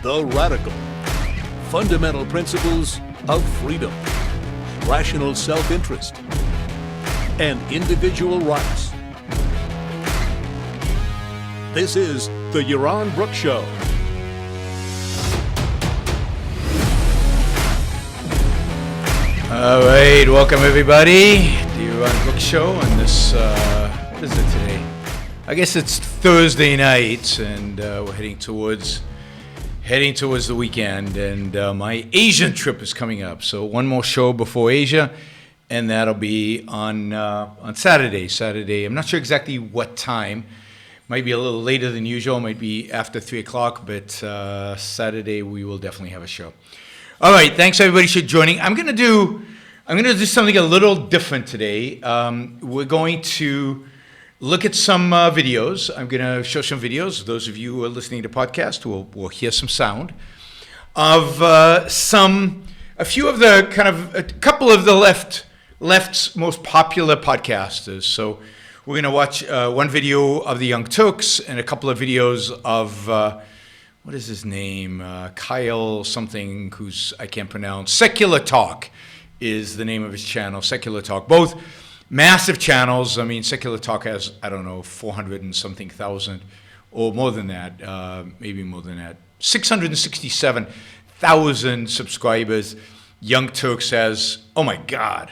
the radical, fundamental principles of freedom, rational self-interest, and individual rights. This is the Yaron Brook Show. All right, welcome everybody to the Yaron Brook Show on this, what is it today? I guess it's Thursday night, and we're heading towards the weekend, and my Asian trip is coming up. So one more show before Asia, and that'll be on Saturday. I'm not sure exactly what time. Might be a little later than usual. Might be after 3 o'clock, but Saturday we will definitely have a show. All right, thanks everybody for joining. I'm gonna do something a little different today. We're going to look at some videos. I'm going to show some videos. Those of you who are listening to the podcast will hear some sound of a couple of the left's most popular podcasters. So we're going to watch one video of the Young Turks and a couple of videos of what is his name? Kyle something, I can't pronounce. Secular Talk is the name of his channel. Secular Talk, both massive channels. I mean, Secular Talk has, 400 and something thousand, or more than that, maybe more than that, 667,000 subscribers. Young Turks has, oh my God,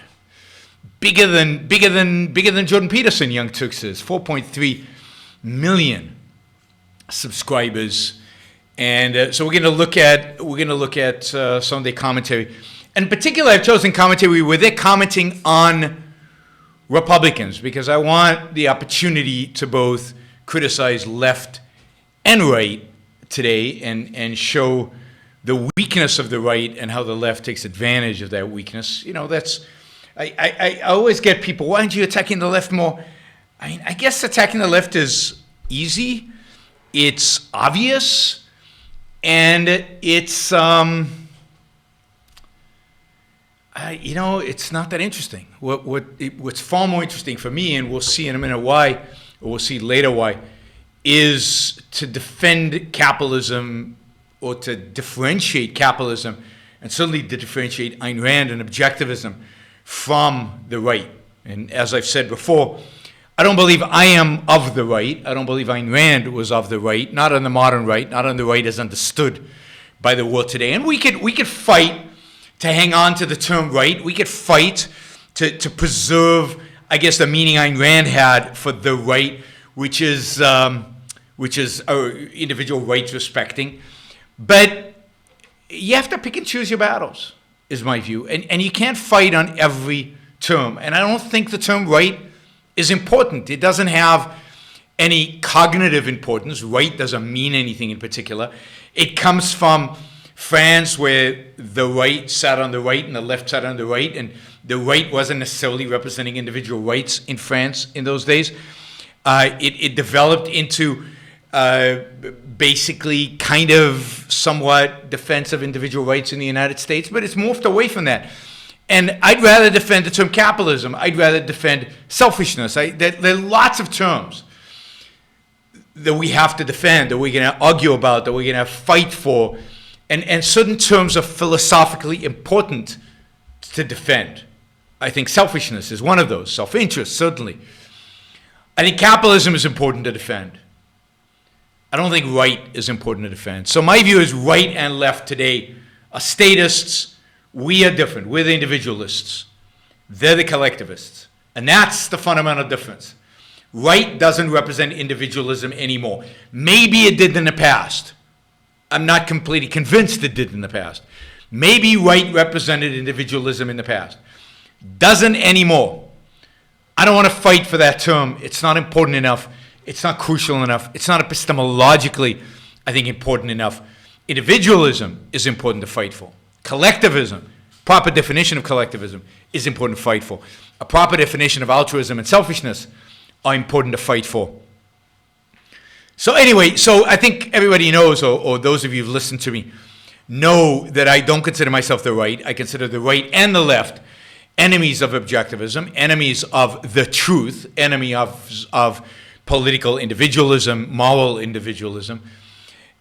bigger than Jordan Peterson. Young Turks is 4.3 million subscribers, and so we're going to look at some of their commentary. In particular, I've chosen commentary where they're commenting on Republicans, because I want the opportunity to both criticize left and right today and show the weakness of the right and how the left takes advantage of that weakness. You know, I always get people, why aren't you attacking the left more? I mean, I guess attacking the left is easy, it's obvious, and it's it's not that interesting. What's far more interesting for me, and we'll see in a minute why, or we'll see later why, is to defend capitalism, or to differentiate capitalism, and certainly to differentiate Ayn Rand and objectivism from the right. And as I've said before, I don't believe I am of the right. I don't believe Ayn Rand was of the right, not on the modern right, not on the right as understood by the world today. And we could fight to hang on to the term right. We could fight to preserve, I guess, the meaning Ayn Rand had for the right, which is individual rights respecting. But you have to pick and choose your battles, is my view. And you can't fight on every term. And I don't think the term right is important. It doesn't have any cognitive importance. Right doesn't mean anything in particular. It comes from France, where the right sat on the right and the left sat on the right, and the right wasn't necessarily representing individual rights in France in those days. It developed into basically kind of somewhat defense of individual rights in the United States, but it's morphed away from that. And I'd rather defend the term capitalism. I'd rather defend selfishness. There are lots of terms that we have to defend, that we're going to argue about, that we're going to fight for. And certain terms are philosophically important to defend. I think selfishness is one of those. Self-interest, certainly. I think capitalism is important to defend. I don't think right is important to defend. So my view is right and left today are statists. We are different. We're the individualists. They're the collectivists. And that's the fundamental difference. Right doesn't represent individualism anymore. Maybe it did in the past. I'm not completely convinced it did in the past. Maybe right represented individualism in the past. Doesn't anymore. I don't want to fight for that term. It's not important enough. It's not crucial enough. It's not epistemologically, I think, important enough. Individualism is important to fight for. Collectivism, proper definition of collectivism, is important to fight for. A proper definition of altruism and selfishness are important to fight for. So anyway, so I think everybody knows, or those of you who've listened to me, know that I don't consider myself the right. I consider the right and the left enemies of objectivism, enemies of the truth, enemy of political individualism, moral individualism.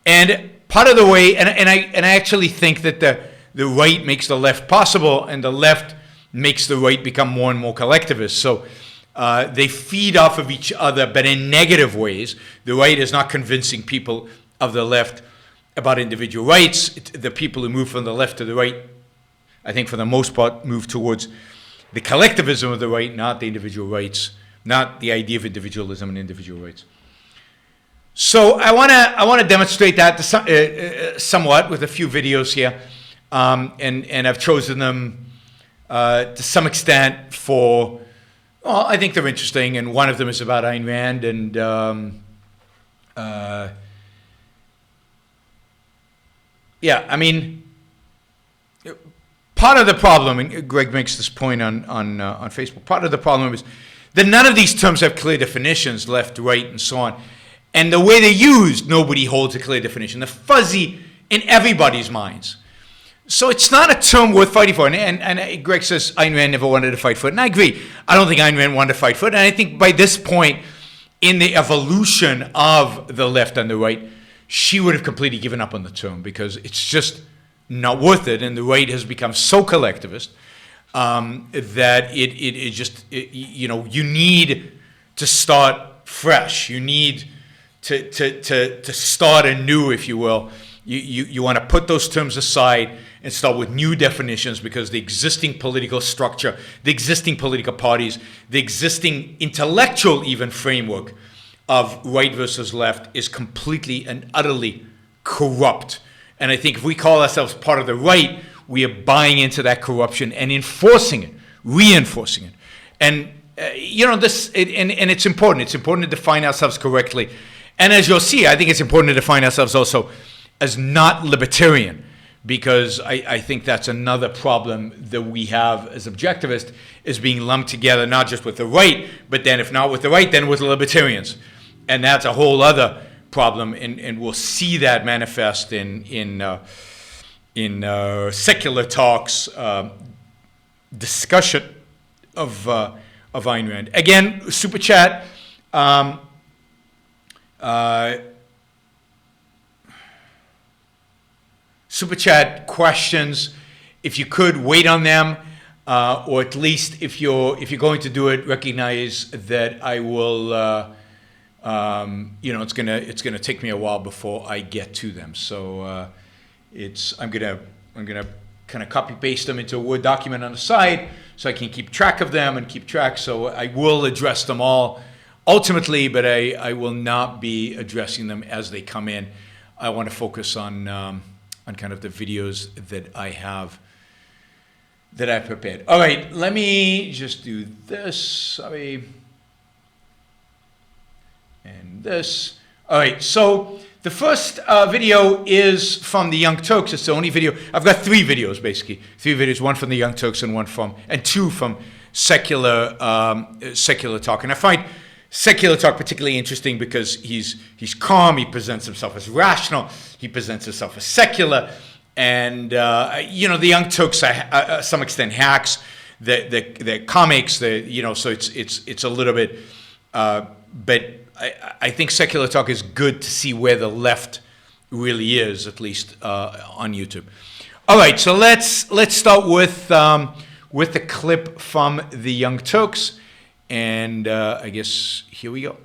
And part of the way, and I actually think that the right makes the left possible, and the left makes the right become more and more collectivist. So they feed off of each other, but in negative ways. The right is not convincing people of the left about individual rights. The people who move from the left to the right, I think for the most part, move towards the collectivism of the right, not the individual rights, not the idea of individualism and individual rights. So I want to demonstrate that somewhat with a few videos here, and I've chosen them to some extent for, well, I think they're interesting, and one of them is about Ayn Rand, and yeah, I mean, part of the problem, and Greg makes this point on Facebook, part of the problem is that none of these terms have clear definitions, left, right, and so on. And the way they're used, nobody holds a clear definition. They're fuzzy in everybody's minds. So it's not a term worth fighting for. And Greg says Ayn Rand never wanted to fight for it. And I agree. I don't think Ayn Rand wanted to fight for it. And I think by this point in the evolution of the left and the right, she would have completely given up on the term because it's just not worth it. And the right has become so collectivist that it just, you know, you need to start fresh. You need to start anew, if you will. You want to put those terms aside and start with new definitions, because the existing political structure, the existing political parties, the existing intellectual even framework of right versus left is completely and utterly corrupt. And I think if we call ourselves part of the right, we are buying into that corruption and enforcing it, reinforcing it. And you know, and it's important. It's important to define ourselves correctly. And as you'll see, I think it's important to define ourselves also as not libertarian, because I think that's another problem that we have as objectivists, is being lumped together not just with the right, but then if not with the right, then with the libertarians. And that's a whole other problem, and we'll see that manifest in Secular Talk's discussion of Ayn Rand. Again, super chat. Super chat questions. If you could wait on them, or at least if you're going to do it, recognize that I will. You know, it's gonna take me a while before I get to them. So I'm gonna kind of copy paste them into a Word document on the side, so I can keep track of them and keep track. So I will address them all ultimately, but I will not be addressing them as they come in. I want to focus on kind of the videos that I have that I've prepared. All right, let me just do this. Sorry. And this. All right, so the first video is from the Young Turks. It's the only video. I've got three videos, basically. Three videos, one from the Young Turks and two from Secular Talk. And I find Secular Talk particularly interesting because he's calm, he presents himself as rational, he presents himself as secular, and you know, the Young Turks are some extent hacks, the comics, so it's a little bit, but I think Secular Talk is good to see where the left really is, at least on YouTube. All right, so let's start with the clip from the Young Turks. And I guess here we go.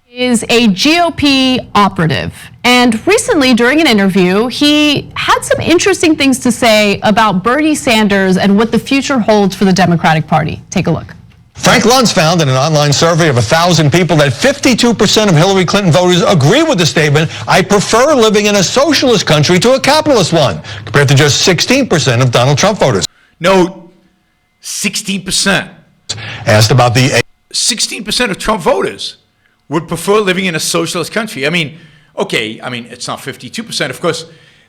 Is a GOP operative. And recently, during an interview, he had some interesting things to say about Bernie Sanders and what the future holds for the Democratic Party. Take a look. Frank Luntz found in an online survey of 1,000 people that 52% of Hillary Clinton voters agree with the statement, "I prefer living in a socialist country to a capitalist one," compared to just 16% of Donald Trump voters. No, 16%. Asked about the 16% of Trump voters would prefer living in a socialist country. I mean, okay, it's not 52%. Of course,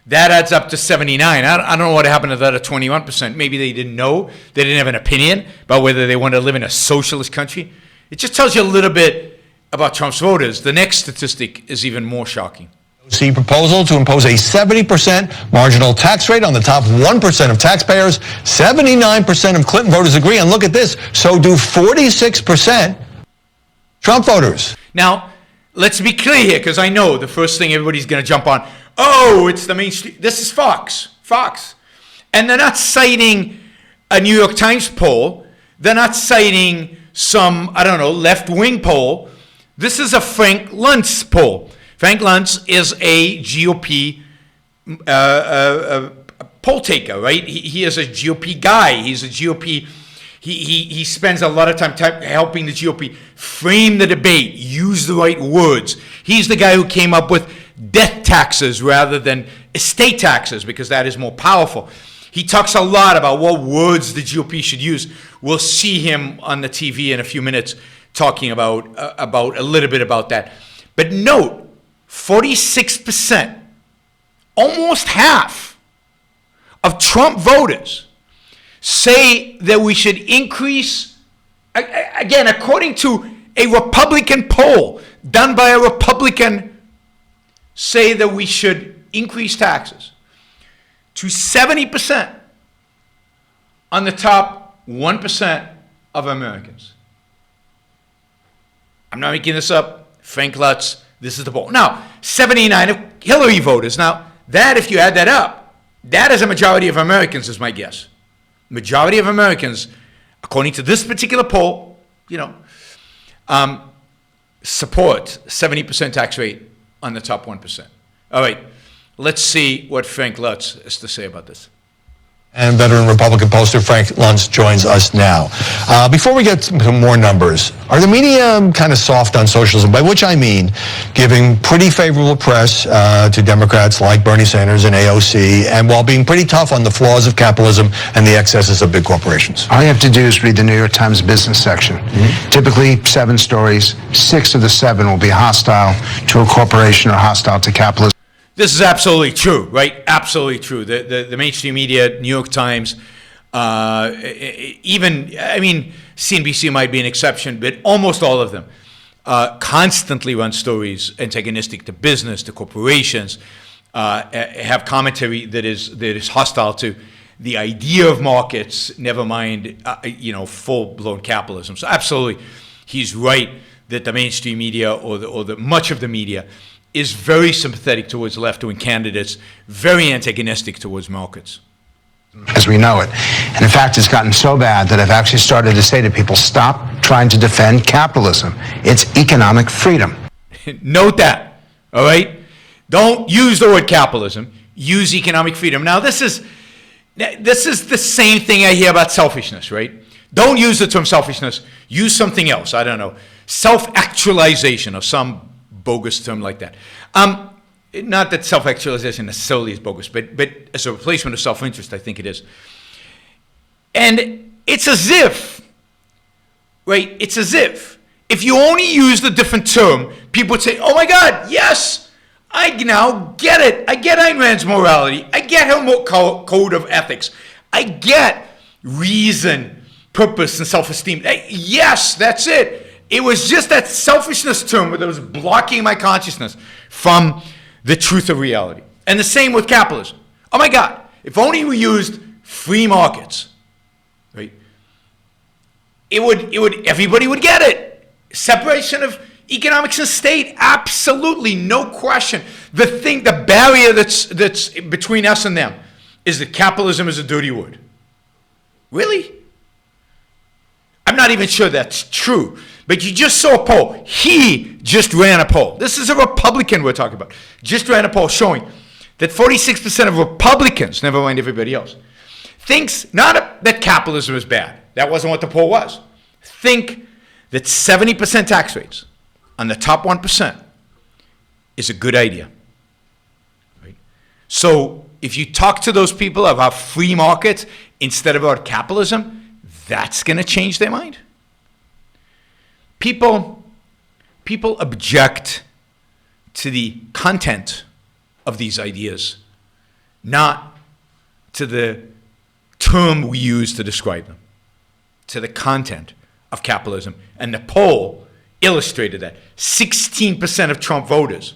that adds up to 79. I don't know what happened to that at 21%. Maybe they didn't know. They didn't have an opinion about whether they wanted to live in a socialist country. It just tells you a little bit about Trump's voters. The next statistic is even more shocking. See proposal to impose a 70% marginal tax rate on the top 1% of taxpayers. 79% of Clinton voters agree, and look at this, so do 46% Trump voters. Now, let's be clear here, because I know the first thing everybody's going to jump on, oh, it's the mainstream. This is Fox. And they're not citing a New York Times poll. They're not citing some, I don't know, left-wing poll. This is a Frank Luntz poll. Frank Luntz is a GOP poll taker, right? He is a GOP guy. He's a GOP. He spends a lot of time helping the GOP frame the debate, use the right words. He's the guy who came up with death taxes rather than estate taxes, because that is more powerful. He talks a lot about what words the GOP should use. We'll see him on the TV in a few minutes talking about a little bit about that. But note, 46%, almost half of Trump voters say that we should increase, again, according to a Republican poll done by a Republican, say that we should increase taxes to 70% on the top 1% of Americans. I'm not making this up. Frank Luntz, this is the poll. Now, 79 of Hillary voters. Now, that, if you add that up, that is a majority of Americans, is my guess. Majority of Americans, according to this particular poll, support 70% tax rate on the top 1%. All right, let's see what Frank Luntz has to say about this. And veteran Republican pollster Frank Luntz joins us now. Before we get to more numbers, are the media kind of soft on socialism? By which I mean giving pretty favorable press to Democrats like Bernie Sanders and AOC, and while being pretty tough on the flaws of capitalism and the excesses of big corporations. All you have to do is read the New York Times business section. Typically 7 stories, 6 of the 7 will be hostile to a corporation or hostile to capitalism. This is absolutely true, right? Absolutely true. The mainstream media, New York Times, even, I mean, CNBC might be an exception, but almost all of them constantly run stories antagonistic to business, to corporations, have commentary that is hostile to the idea of markets, never mind, full-blown capitalism. So absolutely, he's right that the mainstream media or the much of the media is very sympathetic towards left-wing candidates, very antagonistic towards markets. As we know it. And in fact, it's gotten so bad that I've actually started to say to people, stop trying to defend capitalism. It's economic freedom. Note that, all right? Don't use the word capitalism, use economic freedom. Now, this is the same thing I hear about selfishness, right? Don't use the term selfishness, use something else, I don't know, self-actualization or some bogus term like that. Not that self-actualization necessarily is bogus, but as a replacement of self-interest, I think it is. And it's as if, right, it's as if you only use the different term, people would say, oh my God, yes, I now get it. I get Ayn Rand's morality. I get her code of ethics. I get reason, purpose, and self-esteem. Yes, that's it. It was just that selfishness term that was blocking my consciousness from the truth of reality. And the same with capitalism. Oh my God, if only we used free markets, right? Everybody would get it. Separation of economics and state, absolutely, no question. The barrier that's between us and them is that capitalism is a dirty word. Really? I'm not even sure that's true. But you just saw a poll. He just ran a poll. This is a Republican we're talking about. Just ran a poll showing that 46% of Republicans, never mind everybody else, thinks not that capitalism is bad. That wasn't what the poll was. Think that 70% tax rates on the top 1% is a good idea. Right? So if you talk to those people about free markets instead of about capitalism, that's going to change their mind. People object to the content of these ideas, not to the term we use to describe them, to the content of capitalism. And the poll illustrated that. 16% of Trump voters,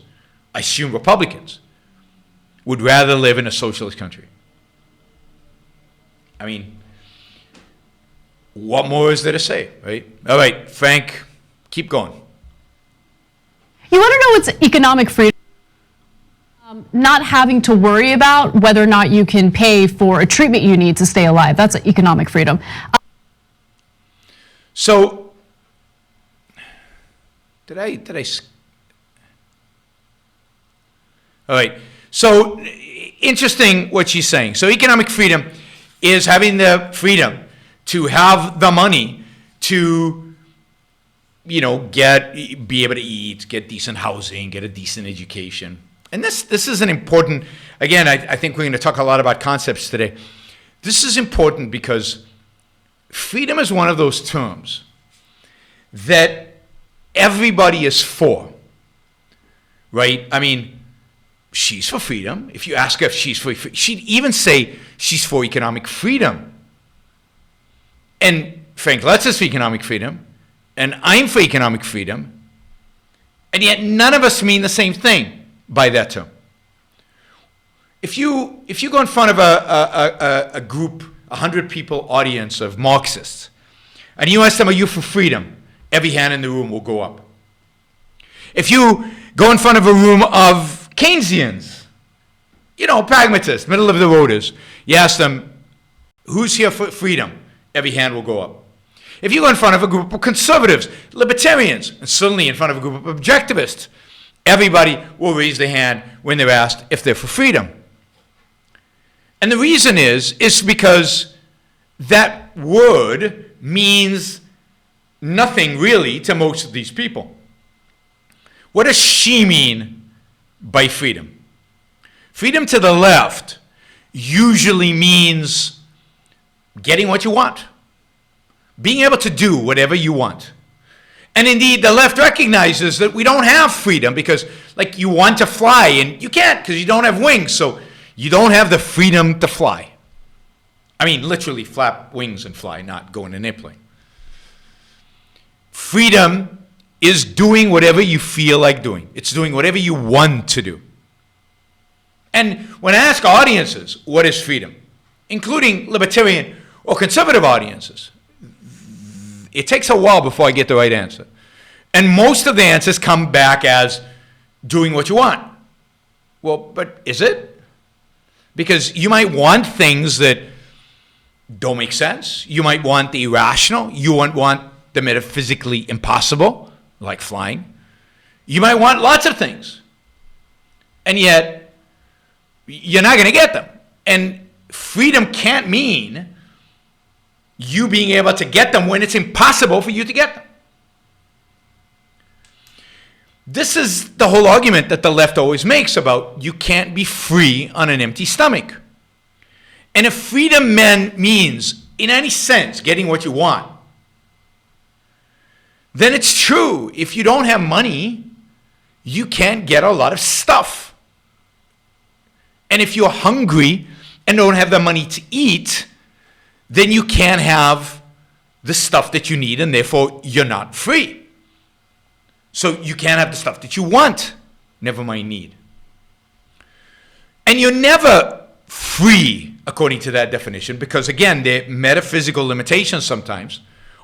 I assume Republicans, would rather live in a socialist country. I mean, what more is there to say, right? All right, Frank, keep going. You want to know what's economic freedom? Not having to worry about whether or not you can pay for a treatment you need to stay alive. That's economic freedom. So, did I? All right. So, interesting what she's saying. So, economic freedom is having the freedom to have the money to, be able to eat, get decent housing, get a decent education. And this is an important, again, I think we're going to talk a lot about concepts today. This is important because freedom is one of those terms that everybody is for, right? I mean, she's for freedom. If you ask her if she's for, she'd even say she's for economic freedom. And Frank Luntz is for economic freedom, and I'm for economic freedom, and yet none of us mean the same thing by that term. If you go in front of a group, 100 people audience of Marxists, and you ask them, are you for freedom? Every hand in the room will go up. If you go in front of a room of Keynesians, pragmatists, middle of the roaders, you ask them, who's here for freedom? Every hand will go up. If you go in front of a group of conservatives, libertarians, and suddenly in front of a group of objectivists, everybody will raise their hand when they're asked if they're for freedom. And the reason is because that word means nothing really to most of these people. What does she mean by freedom? Freedom to the left usually means getting what you want, being able to do whatever you want. And indeed, the left recognizes that we don't have freedom because, you want to fly, and you can't because you don't have wings, so you don't have the freedom to fly. I mean, literally flap wings and fly, not go in an airplane. Freedom is doing whatever you feel like doing. It's doing whatever you want to do. And when I ask audiences, what is freedom, including libertarian or conservative audiences, it takes a while before I get the right answer. And most of the answers come back as doing what you want. Well, but is it? Because you might want things that don't make sense. You might want the irrational. You might want the metaphysically impossible, like flying. You might want lots of things. And yet, you're not going to get them. And freedom can't mean you being able to get them when it's impossible for you to get them. This is the whole argument that the left always makes about you can't be free on an empty stomach. And if freedom means, in any sense, getting what you want, then it's true. If you don't have money, you can't get a lot of stuff. And if you're hungry and don't have the money to eat, then you can't have the stuff that you need, and therefore you're not free. So you can't have the stuff that you want, never mind need. And you're never free, according to that definition, because again, there are metaphysical limitations sometimes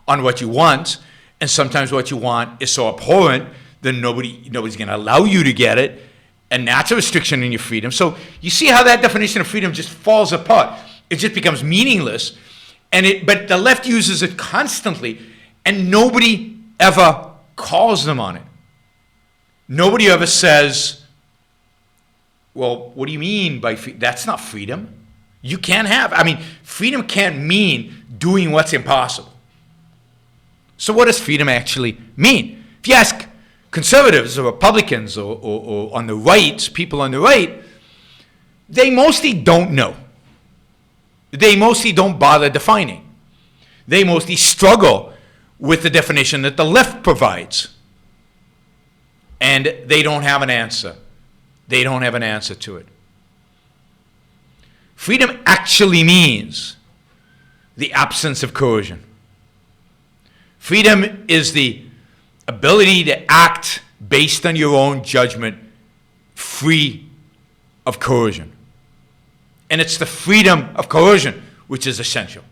on what you want, and sometimes what you want is so abhorrent that nobody's going to allow you to get it, and that's a restriction in your freedom. So you see how that definition of freedom just falls apart. It just becomes meaningless. But the left uses it constantly, and nobody ever calls them on it. Nobody ever says, well, what do you mean by freedom? That's not freedom. You can't have, freedom can't mean doing what's impossible. So what does freedom actually mean? If you ask conservatives or Republicans or on the right, people on the right, they mostly don't know. They mostly don't bother defining. They mostly struggle with the definition that the left provides. And they don't have an answer. They don't have an answer to it. Freedom actually means the absence of coercion. Freedom is the ability to act based on your own judgment, free of coercion. And it's the freedom of coercion which is essential,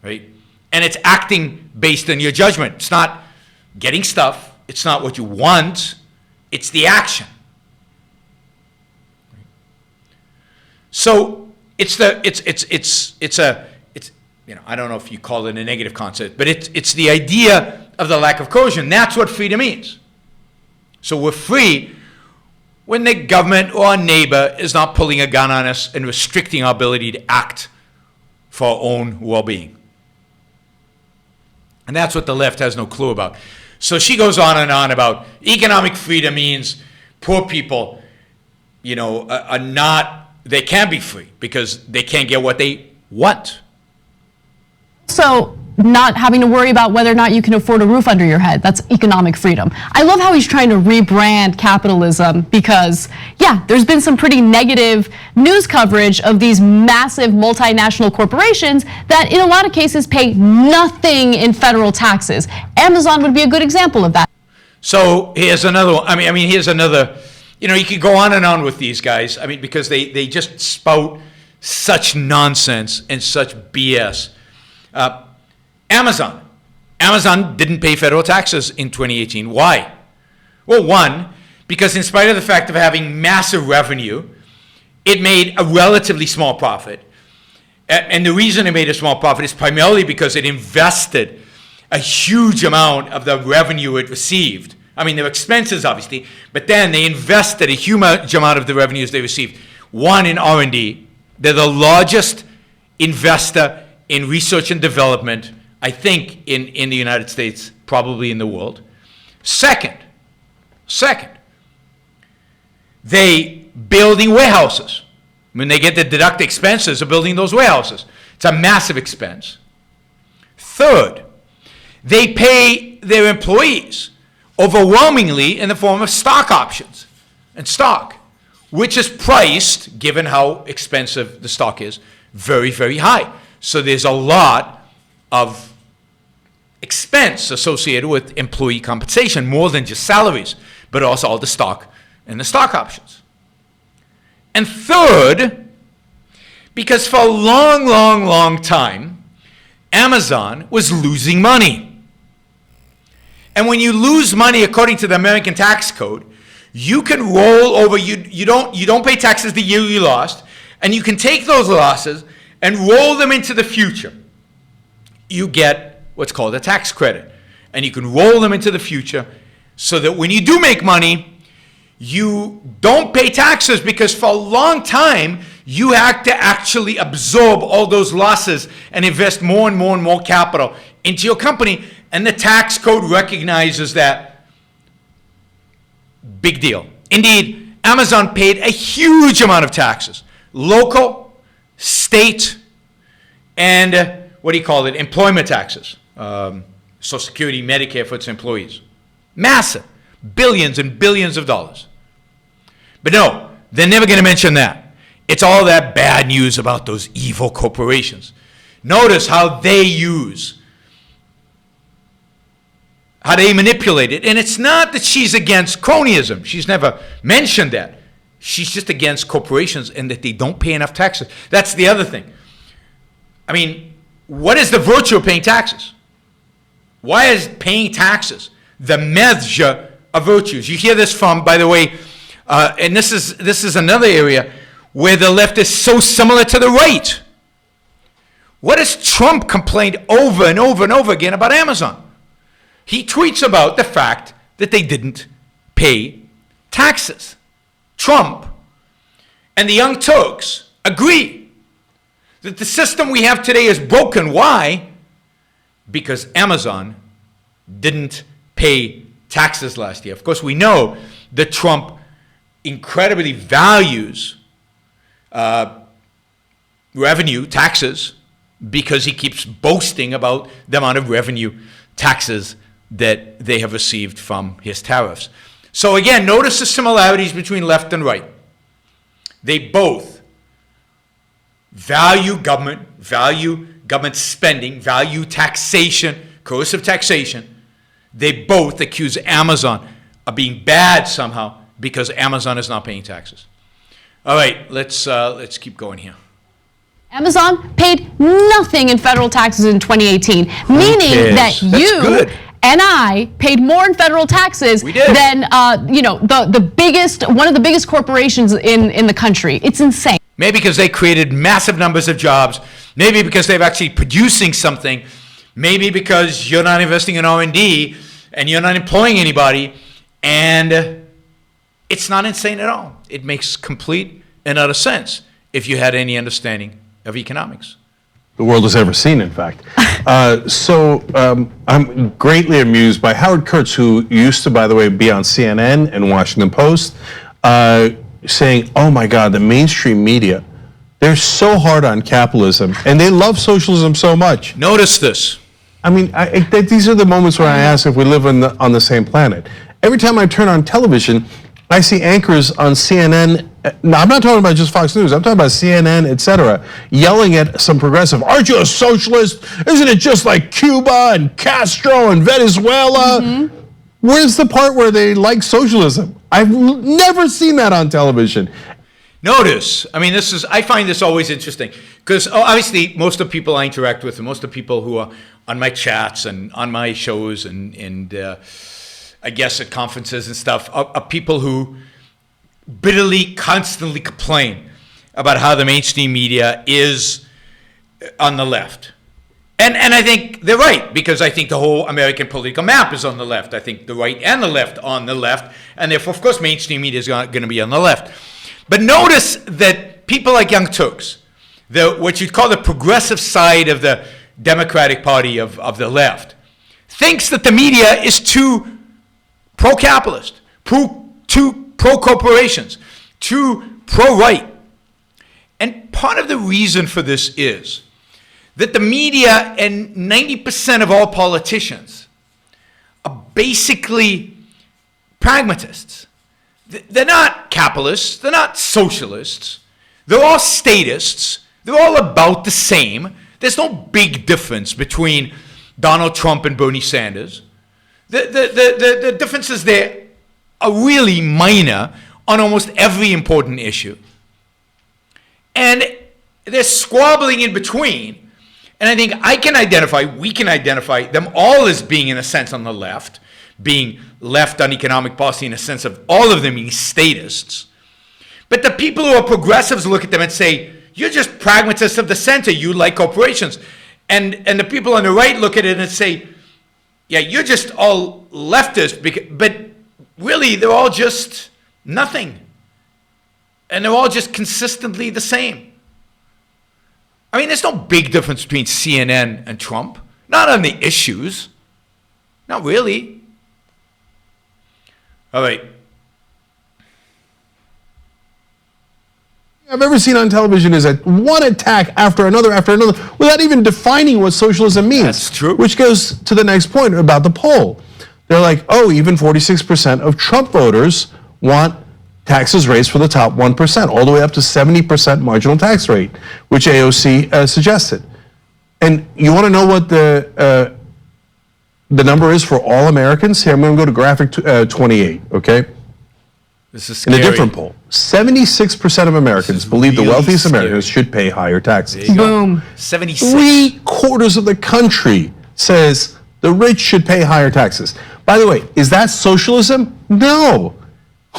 right? And it's acting based on your judgment. It's not getting stuff. It's not what you want. It's the action. So it's I don't know if you call it a negative concept, but it's the idea of the lack of coercion. That's what freedom means. So we're free when the government or our neighbor is not pulling a gun on us and restricting our ability to act for our own well-being. And that's what the left has no clue about. So she goes on and on about economic freedom means poor people, are not, they can't be free because they can't get what they want. So not having to worry about whether or not you can afford a roof under your head. That's economic freedom. I love how he's trying to rebrand capitalism because, yeah, there's been some pretty negative news coverage of these massive multinational corporations that in a lot of cases pay nothing in federal taxes. Amazon would be a good example of that. So here's another one. Here's another, you could go on and on with these guys. Because they just spout such nonsense and such BS. Amazon didn't pay federal taxes in 2018. Why? Well, one, because in spite of the fact of having massive revenue, it made a relatively small profit. And the reason it made a small profit is primarily because it invested a huge amount of the revenue it received. Their expenses, obviously, but then they invested a huge amount of the revenues they received. One, in R&D. They're the largest investor in research and development, I think, in the United States, probably in the world. Second, they building warehouses. When they get to deduct expenses of building those warehouses. It's a massive expense. Third, they pay their employees overwhelmingly in the form of stock options and stock, which is priced, given how expensive the stock is, very, very high. So there's a lot of expense associated with employee compensation, more than just salaries, but also all the stock and the stock options. And third, because for a long, long, long time, Amazon was losing money. And when you lose money according to the American tax code, you can roll over, you don't pay taxes the year you lost, and you can take those losses and roll them into the future. You get what's called a tax credit. And you can roll them into the future so that when you do make money, you don't pay taxes because for a long time, you have to actually absorb all those losses and invest more and more and more capital into your company. And the tax code recognizes that. Big deal. Indeed, Amazon paid a huge amount of taxes. Local, state, and employment taxes. Social Security, Medicare for its employees. Massive. Billions and billions of dollars. But no, they're never going to mention that. It's all that bad news about those evil corporations. Notice how they manipulate it. And it's not that she's against cronyism. She's never mentioned that. She's just against corporations and that they don't pay enough taxes. That's the other thing. What is the virtue of paying taxes? Why is paying taxes the measure of virtues? You hear this from, by the way, and this is another area where the left is so similar to the right. What has Trump complained over and over and over again about Amazon? He tweets about the fact that they didn't pay taxes. Trump and the Young Turks agree that the system we have today is broken. Why? Because Amazon didn't pay taxes last year. Of course, we know that Trump incredibly values revenue, taxes, because he keeps boasting about the amount of revenue, taxes that they have received from his tariffs. So again, notice the similarities between left and right. They both value government spending, value taxation, coercive taxation. They both accuse Amazon of being bad somehow because Amazon is not paying taxes. All right, let's keep going here. Amazon paid nothing in federal taxes in 2018, meaning that you and I paid more in federal taxes than one of the biggest corporations in the country. It's insane. Maybe because they created massive numbers of jobs. Maybe because they're actually producing something. Maybe because you're not investing in R&D and you're not employing anybody. And it's not insane at all. It makes complete and utter sense if you had any understanding of economics. The world has ever seen, in fact. I'm greatly amused by Howard Kurtz, who used to, by the way, be on CNN and Washington Post, saying, oh my God, the mainstream media, they're so hard on capitalism and they love socialism so much. Notice this. I mean, these are the moments where I ask if we live on the same planet. Every time I turn on television, I see anchors on CNN. Now, I'm not talking about just Fox News. I'm talking about CNN, etc., yelling at some progressive. Aren't you a socialist? Isn't it just like Cuba and Castro and Venezuela? Mm-hmm. Where's the part where they like socialism? I've never seen that on television. Notice, I mean, I find this always interesting because obviously most of the people I interact with and most of the people who are on my chats and on my shows and I guess at conferences and stuff are people who bitterly, constantly complain about how the mainstream media is on the left. And I think they're right, because I think the whole American political map is on the left. I think the right and the left on the left, and therefore, of course, mainstream media is going to be on the left. But notice that people like Young Turks, what you'd call the progressive side of the Democratic Party of the left, thinks that the media is too pro-capitalist, too pro-corporations, too pro-right. And part of the reason for this is that the media and 90% of all politicians are basically pragmatists. They're not capitalists, they're not socialists, they're all statists, they're all about the same. There's no big difference between Donald Trump and Bernie Sanders. The differences there are really minor on almost every important issue. And they're squabbling in between. And I think we can identify them all as being, in a sense, on the left, being left on economic policy in a sense of all of them being statists. But the people who are progressives look at them and say, you're just pragmatists of the center, you like corporations. And the people on the right look at it and say, yeah, you're just all leftist, but really they're all just nothing. And they're all just consistently the same. I mean, there's no big difference between CNN and Trump. Not on the issues. Not really. All right. I've ever seen on television is that one attack after another without even defining what socialism means. That's true. Which goes to the next point about the poll. They're like, oh, even 46% of Trump voters want taxes raised for the top 1%, all the way up to 70% marginal tax rate, which AOC suggested. And you want to know what the number is for all Americans? Here, I'm going to go to graphic 28, okay? This is scary. In a different poll, 76% of Americans believe the wealthiest Americans should pay higher taxes. Boom. 76. 3/4 of the country says the rich should pay higher taxes. By the way, is that socialism? No.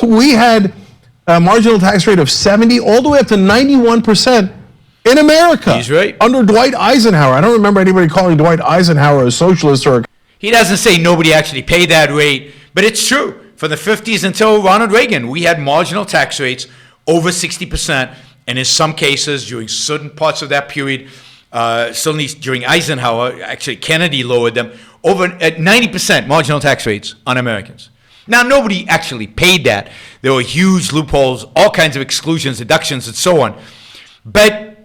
We had a marginal tax rate of 70 all the way up to 91% in America. He's right. Under Dwight Eisenhower. I don't remember anybody calling Dwight Eisenhower a socialist or He doesn't say nobody actually paid that rate, but it's true. From the 50s until Ronald Reagan, we had marginal tax rates over 60%, and in some cases, during certain parts of that period, certainly during Eisenhower, actually Kennedy lowered them, over at 90% marginal tax rates on Americans. Now, nobody actually paid that. There were huge loopholes, all kinds of exclusions, deductions, and so on. But,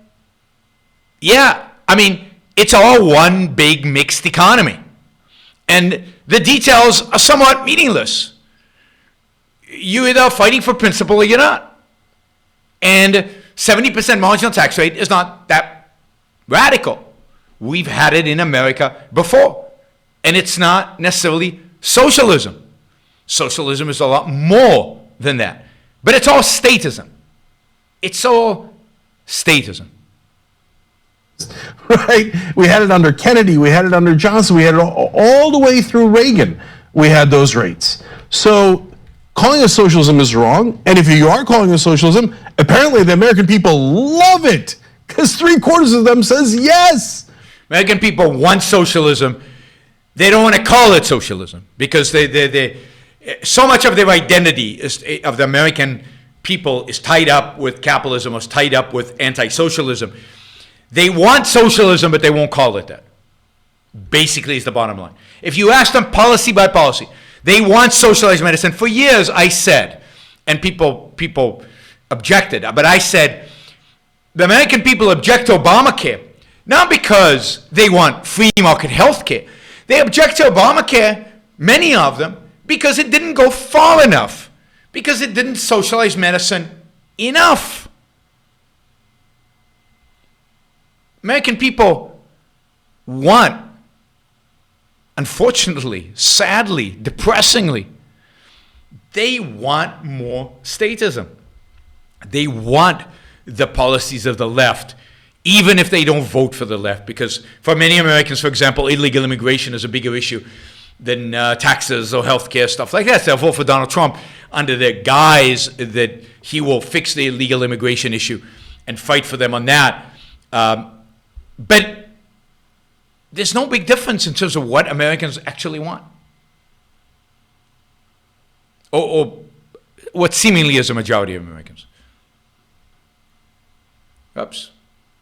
yeah, I mean, it's all one big mixed economy. And the details are somewhat meaningless. You're either fighting for principle or you're not. And 70% marginal tax rate is not that radical. We've had it in America before. And it's not necessarily socialism. Socialism is a lot more than that. But it's all statism. It's all statism. right? We had it under Kennedy, we had it under Johnson, we had it all the way through Reagan. We had those rates. So calling it socialism is wrong. And if you are calling it socialism, apparently the American people love it because 3/4 of them says yes. American people want socialism. They don't want to call it socialism because they so much of their identity of the American people is tied up with capitalism, is tied up with anti-socialism. They want socialism, but they won't call it that. Basically, is the bottom line. If you ask them policy by policy, they want socialized medicine. For years, I said, and people objected, but I said, the American people object to Obamacare, not because they want free market health care. They object to Obamacare, many of them, because it didn't go far enough, because it didn't socialize medicine enough. American people want, unfortunately, sadly, depressingly, they want more statism. They want the policies of the left, even if they don't vote for the left, because for many Americans, for example, illegal immigration is a bigger issue than taxes or healthcare, stuff like that. So they'll vote for Donald Trump under the guise that he will fix the illegal immigration issue and fight for them on that. But there's no big difference in terms of what Americans actually want. Or what seemingly is a majority of Americans. Oops.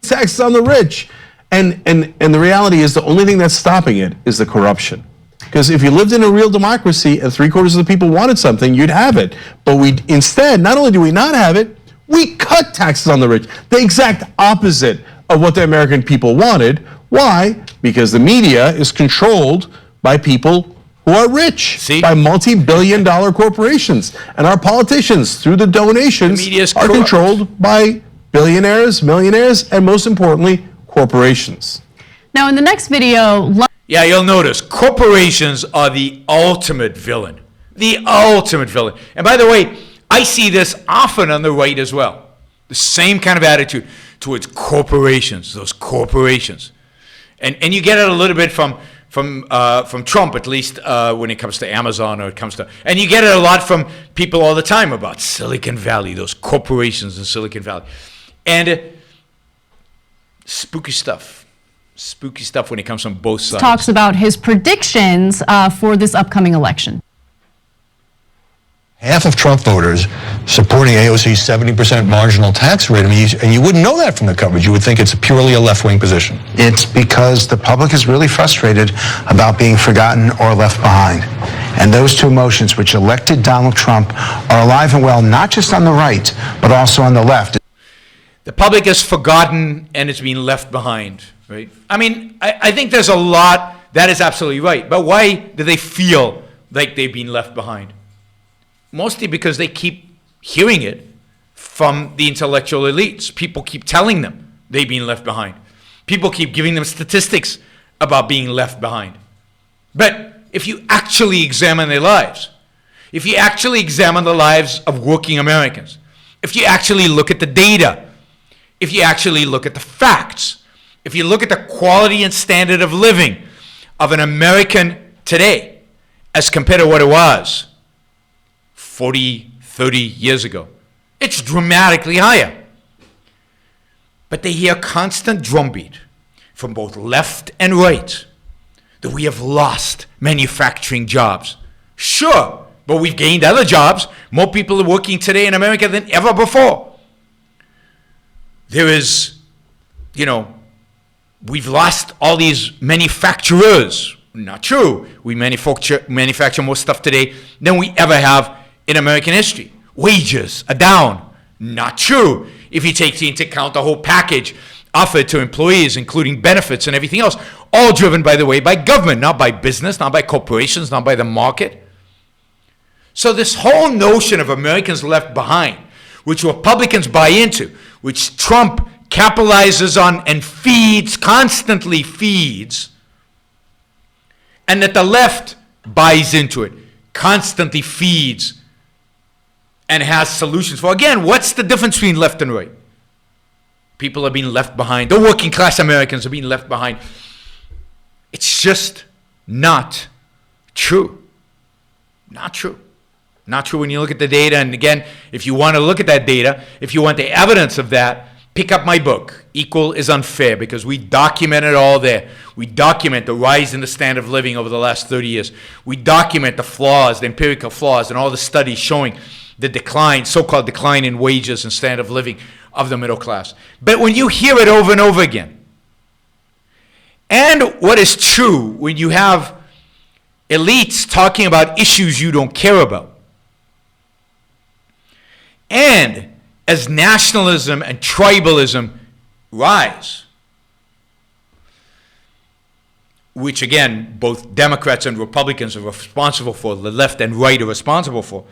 Taxes on the rich. And the reality is the only thing that's stopping it is the corruption. Because if you lived in a real democracy and 3/4 of the people wanted something, you'd have it. But we instead, not only do we not have it, we cut taxes on the rich. The exact opposite of what the American people wanted. Why? Because the media is controlled by people who are rich, by multi-billion-dollar corporations. And our politicians, through the donations, are controlled by billionaires, millionaires, and most importantly, corporations. Now, in the next video, yeah, you'll notice corporations are the ultimate villain. The ultimate villain. And by the way, I see this often on the right as well. The same kind of attitude towards corporations, those corporations. And you get it a little bit from Trump, at least when it comes to Amazon, or it comes to, and you get it a lot from people all the time about Silicon Valley, those corporations in Silicon Valley. And spooky stuff when it comes from both sides. Talks about his predictions for this upcoming election. Half of Trump voters supporting AOC's 70% marginal tax rate. I mean, and you wouldn't know that from the coverage. You would think it's purely a left-wing position. It's because the public is really frustrated about being forgotten or left behind. And those two emotions which elected Donald Trump are alive and well, not just on the right, but also on the left. The public is forgotten and it's being left behind, right? I mean, I think there's a lot, that is absolutely right. But why do they feel like they've been left behind? Mostly because they keep hearing it from the intellectual elites. People keep telling them they've been left behind. People keep giving them statistics about being left behind. But if you actually examine their lives, if you actually examine the lives of working Americans, if you actually look at the data, if you actually look at the facts, if you look at the quality and standard of living of an American today as compared to what it was 40, 30 years ago, it's dramatically higher. But they hear constant drumbeat from both left and right that we have lost manufacturing jobs. Sure, but we've gained other jobs. More people are working today in America than ever before. There is, we've lost all these manufacturers. Not true. We manufacture more stuff today than we ever have in American history. Wages are down. Not true. If you take into account the whole package offered to employees, including benefits and everything else, all driven, by the way, by government, not by business, not by corporations, not by the market. So this whole notion of Americans left behind, which Republicans buy into, which Trump capitalizes on and feeds, constantly feeds, and that the left buys into it, constantly feeds, and has solutions for. Again, what's the difference between left and right? People are being left behind. The working class Americans are being left behind. It's just not true. Not true. Not true when you look at the data. And again, if you want to look at that data, if you want the evidence of that, pick up my book, Equal is Unfair, because we document it all there. We document the rise in the standard of living over the last 30 years. We document the flaws, the empirical flaws, and all the studies showing the decline, so-called decline in wages and standard of living of the middle class. But when you hear it over and over again, and what is true when you have elites talking about issues you don't care about, and as nationalism and tribalism rise, which again, both Democrats and Republicans are responsible for, the left and right are responsible for,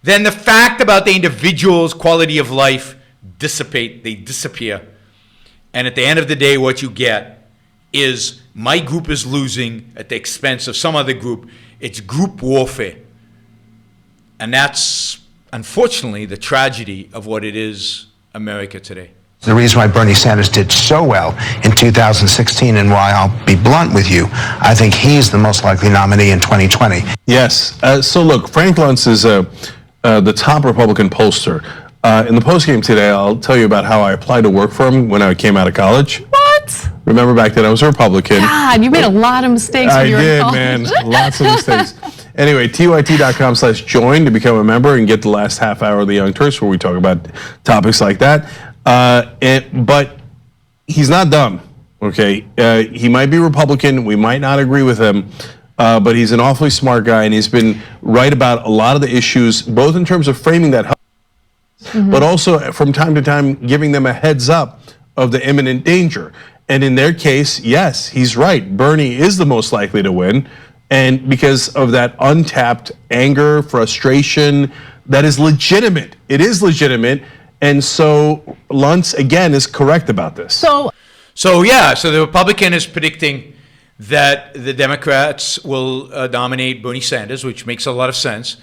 then the fact about the individual's quality of life dissipate, they disappear. And at the end of the day, what you get is my group is losing at the expense of some other group. It's group warfare. And that's, unfortunately, the tragedy of what it is America today. The reason why Bernie Sanders did so well in 2016 and why I'll be blunt with you, I think he's the most likely nominee in 2020. Yes. So look, Frank Luntz is the top Republican pollster. In the postgame today, I'll tell you about how I applied to work for him when I came out of college. What? Remember back then I was a Republican. God, you made a lot of mistakes when you were in college. I did, man. Lots of mistakes. Anyway, TYT.com/join to become a member and get the last half hour of the Young Turks where we talk about topics like that. But he's not dumb, okay? He might be Republican. We might not agree with him. But he's an awfully smart guy, and he's been right about a lot of the issues, both in terms of framing that, but also from time to time giving them a heads up of the imminent danger. And in their case, yes, he's right. Bernie is the most likely to win. And because of that untapped anger, frustration, that is legitimate. It is legitimate. And so Luntz, again, is correct about this. So the Republican is predicting that the Democrats will dominate Bernie Sanders, which makes a lot of sense.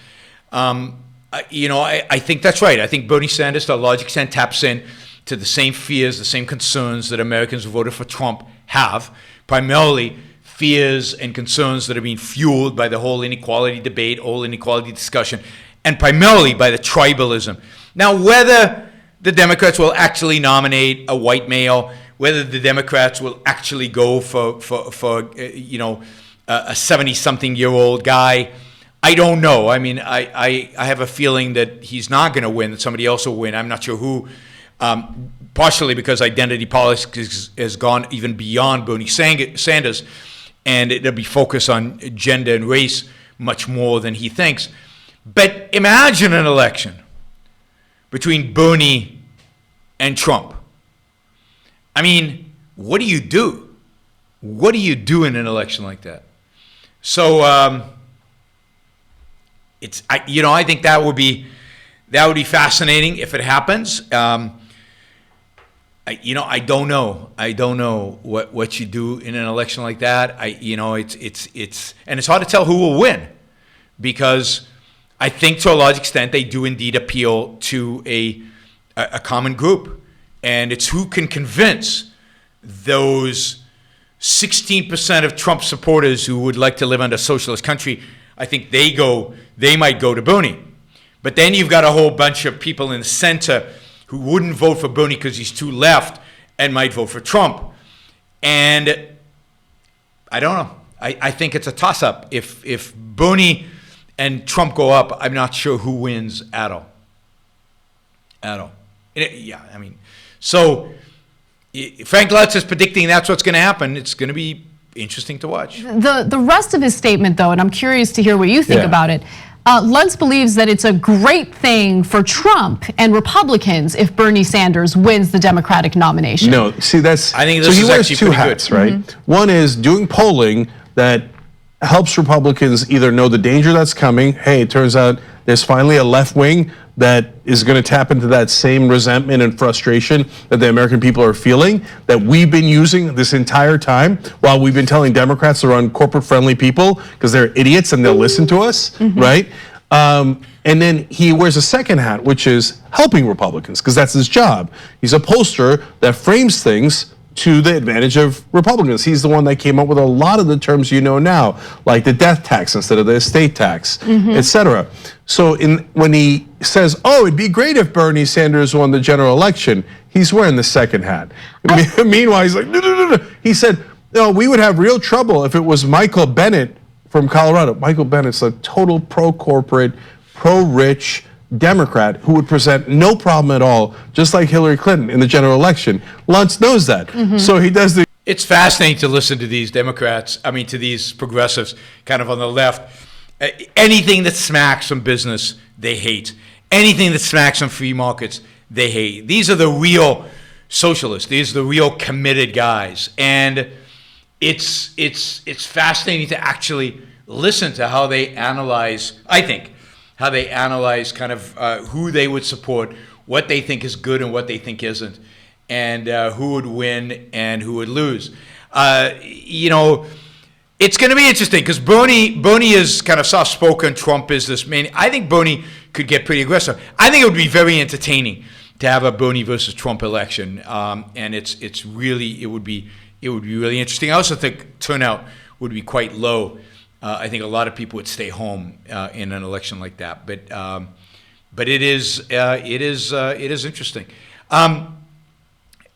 I think that's right. I think Bernie Sanders, to a large extent, taps in to the same fears, the same concerns that Americans who voted for Trump have, primarily fears and concerns that are being fueled by the whole inequality debate, whole inequality discussion, and primarily by the tribalism. Now, whether the Democrats will actually nominate a white male, whether the Democrats will actually go for a 70-something-year-old guy, I don't know. I mean, I have a feeling that he's not going to win, that somebody else will win. I'm not sure who, partially because identity politics has gone even beyond Bernie Sanders, and it'll be focused on gender and race much more than he thinks. But imagine an election between Bernie and Trump. I mean, what do you do? What do you do in an election like that? So I think that would be fascinating if it happens. I don't know. I don't know what you do in an election like that. It's hard to tell who will win, because I think to a large extent they do indeed appeal to a common group, and it's who can convince those 16% of Trump supporters who would like to live under a socialist country. I think they might go to Bernie. But then you've got a whole bunch of people in the center who wouldn't vote for Bernie because he's too left and might vote for Trump. And I don't know. I think it's a toss-up. If Bernie and Trump go up, I'm not sure who wins at all. At all. So Frank Luntz is predicting that's what's going to happen. It's going to be interesting to watch. The rest of his statement, though, and I'm curious to hear what you think about it. Luntz believes that it's a great thing for Trump and Republicans if Bernie Sanders wins the Democratic nomination. No, see, I think this he is wears actually two pretty hats, good. right? Mm-hmm. One is doing polling that helps Republicans either know the danger that's coming. Hey, it turns out there's finally a left wing that is going to tap into that same resentment and frustration that the American people are feeling, that we've been using this entire time while we've been telling Democrats to run corporate-friendly people because they're idiots and they'll listen to us, right? And then he wears a second hat, which is helping Republicans, because that's his job. He's a pollster that frames things to the advantage of Republicans. He's the one that came up with a lot of the terms you know now, like the death tax instead of the estate tax, etc. So when he says, "Oh, it'd be great if Bernie Sanders won the general election," he's wearing the second hat. Meanwhile, he's like, no. He said, "No, we would have real trouble if it was Michael Bennet from Colorado." Michael Bennett's a total pro-corporate, pro-rich Democrat who would present no problem at all, just like Hillary Clinton in the general election. Luntz knows that. So he does the... It's fascinating to listen to these Democrats, to these progressives kind of on the left. Anything that smacks from business, they hate. Anything that smacks from free markets, they hate. These are the real socialists. These are the real committed guys. And it's fascinating to actually listen to how they analyze, I think, how they analyze kind of who they would support, what they think is good and what they think isn't, and who would win and who would lose. It's going to be interesting because Bernie is kind of soft-spoken. Trump is this man. I think Bernie could get pretty aggressive. I think it would be very entertaining to have a Bernie versus Trump election, and it would be really interesting. I also think turnout would be quite low. I think a lot of people would stay home in an election like that, but it is interesting.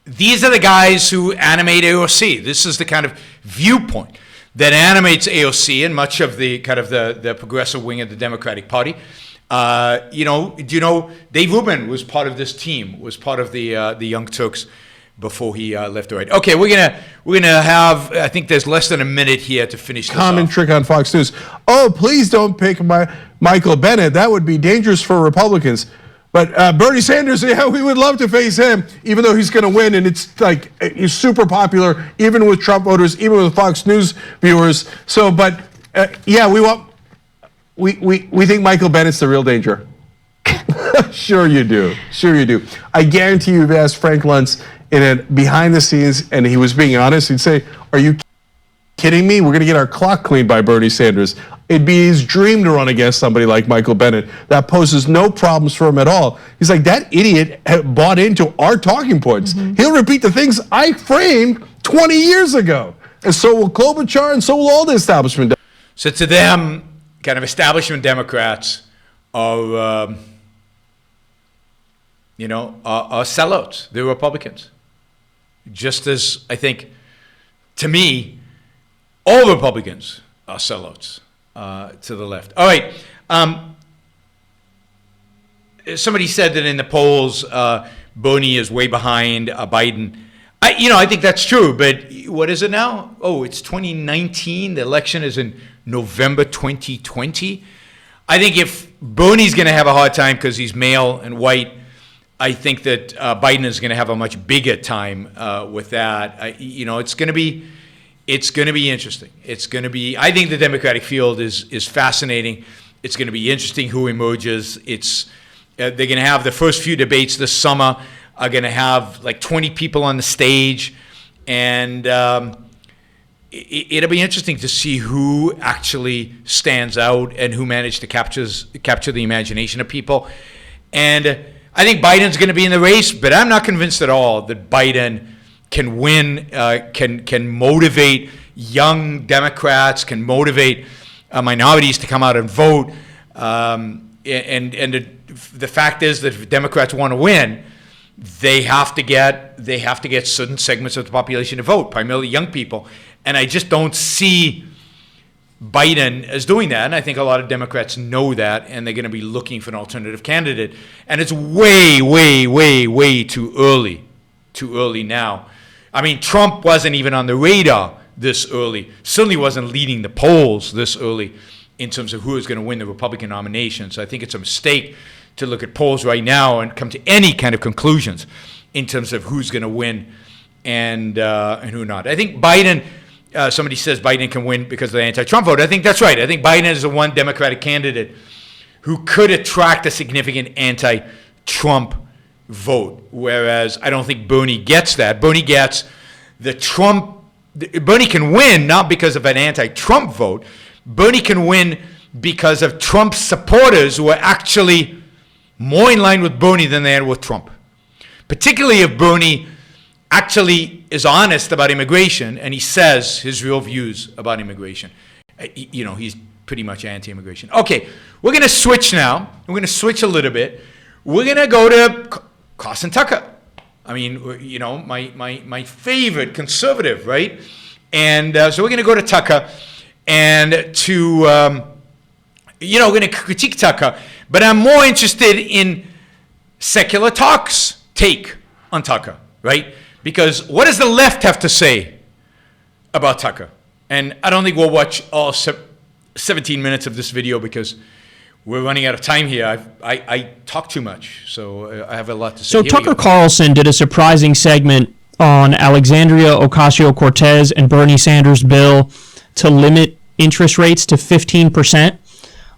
These are the guys who animate AOC. This is the kind of viewpoint that animates AOC and much of the kind of the progressive wing of the Democratic Party. Do you know Dave Rubin was part of this team, was part of the Young Turks before he left the right. Okay, we're gonna have, I think there's less than a minute here to finish this common off. trick on Fox News. "Oh, please don't pick Michael Bennet. That would be dangerous for Republicans. But Bernie Sanders, yeah, we would love to face him, even though he's going to win, and it's like he's super popular, even with Trump voters, even with Fox News viewers. So, but yeah, we think Michael Bennett's the real danger." Sure you do. I guarantee you've asked Frank Luntz in a behind the scenes, and he was being honest. He'd say, "Are you kidding me? We're going to get our clock cleaned by Bernie Sanders." It'd be his dream to run against somebody like Michael Bennet. That poses no problems for him at all. He's like, that idiot bought into our talking points. He'll repeat the things I framed 20 years ago. And so will Klobuchar, and so will all the establishment. So to them, kind of establishment Democrats are sellouts. They're Republicans. Just as, I think, to me, all Republicans are sellouts. To the left. All right. Somebody said that in the polls, Bernie is way behind Biden. I think that's true, but what is it now? Oh, it's 2019. The election is in November 2020. I think if Bernie's going to have a hard time because he's male and white, I think that Biden is going to have a much bigger time with that. It's going to be interesting. I think the Democratic field is fascinating. It's going to be interesting who emerges. They're going to have the first few debates this summer are going to have like 20 people on the stage, and it'll be interesting to see who actually stands out and who managed to capture the imagination of people. And I think Biden's going to be in the race, but I'm not convinced at all that Biden can win, can motivate young Democrats, can motivate minorities to come out and vote. And the fact is that if Democrats want to win, they have to get certain segments of the population to vote, primarily young people. And I just don't see Biden as doing that. And I think a lot of Democrats know that, and they're going to be looking for an alternative candidate. And it's way, way, way, way too early now. I mean, Trump wasn't even on the radar this early, certainly wasn't leading the polls this early in terms of who is going to win the Republican nomination. So I think it's a mistake to look at polls right now and come to any kind of conclusions in terms of who's going to win and who not. I think Biden, somebody says Biden can win because of the anti-Trump vote. I think that's right. I think Biden is the one Democratic candidate who could attract a significant anti-Trump vote, whereas I don't think Bernie gets that. Bernie gets the Trump. Bernie can win not because of an anti-Trump vote. Bernie can win because of Trump's supporters who are actually more in line with Bernie than they are with Trump. Particularly if Bernie actually is honest about immigration and he says his real views about immigration. You know, he's pretty much anti-immigration. Okay, we're going to switch now. We're going to switch a little bit. We're going to go to Carlson Tucker. I mean, you know, my favorite conservative, right? And so we're going to go to Tucker and to, you know, we're going to critique Tucker. But I'm more interested in Secular Talk's take on Tucker, right? Because what does the left have to say about Tucker? And I don't think we'll watch all 17 minutes of this video because we're running out of time here. I talk too much, so I have a lot to say. So Tucker Carlson did a surprising segment on Alexandria Ocasio-Cortez and Bernie Sanders' bill to limit interest rates to 15%.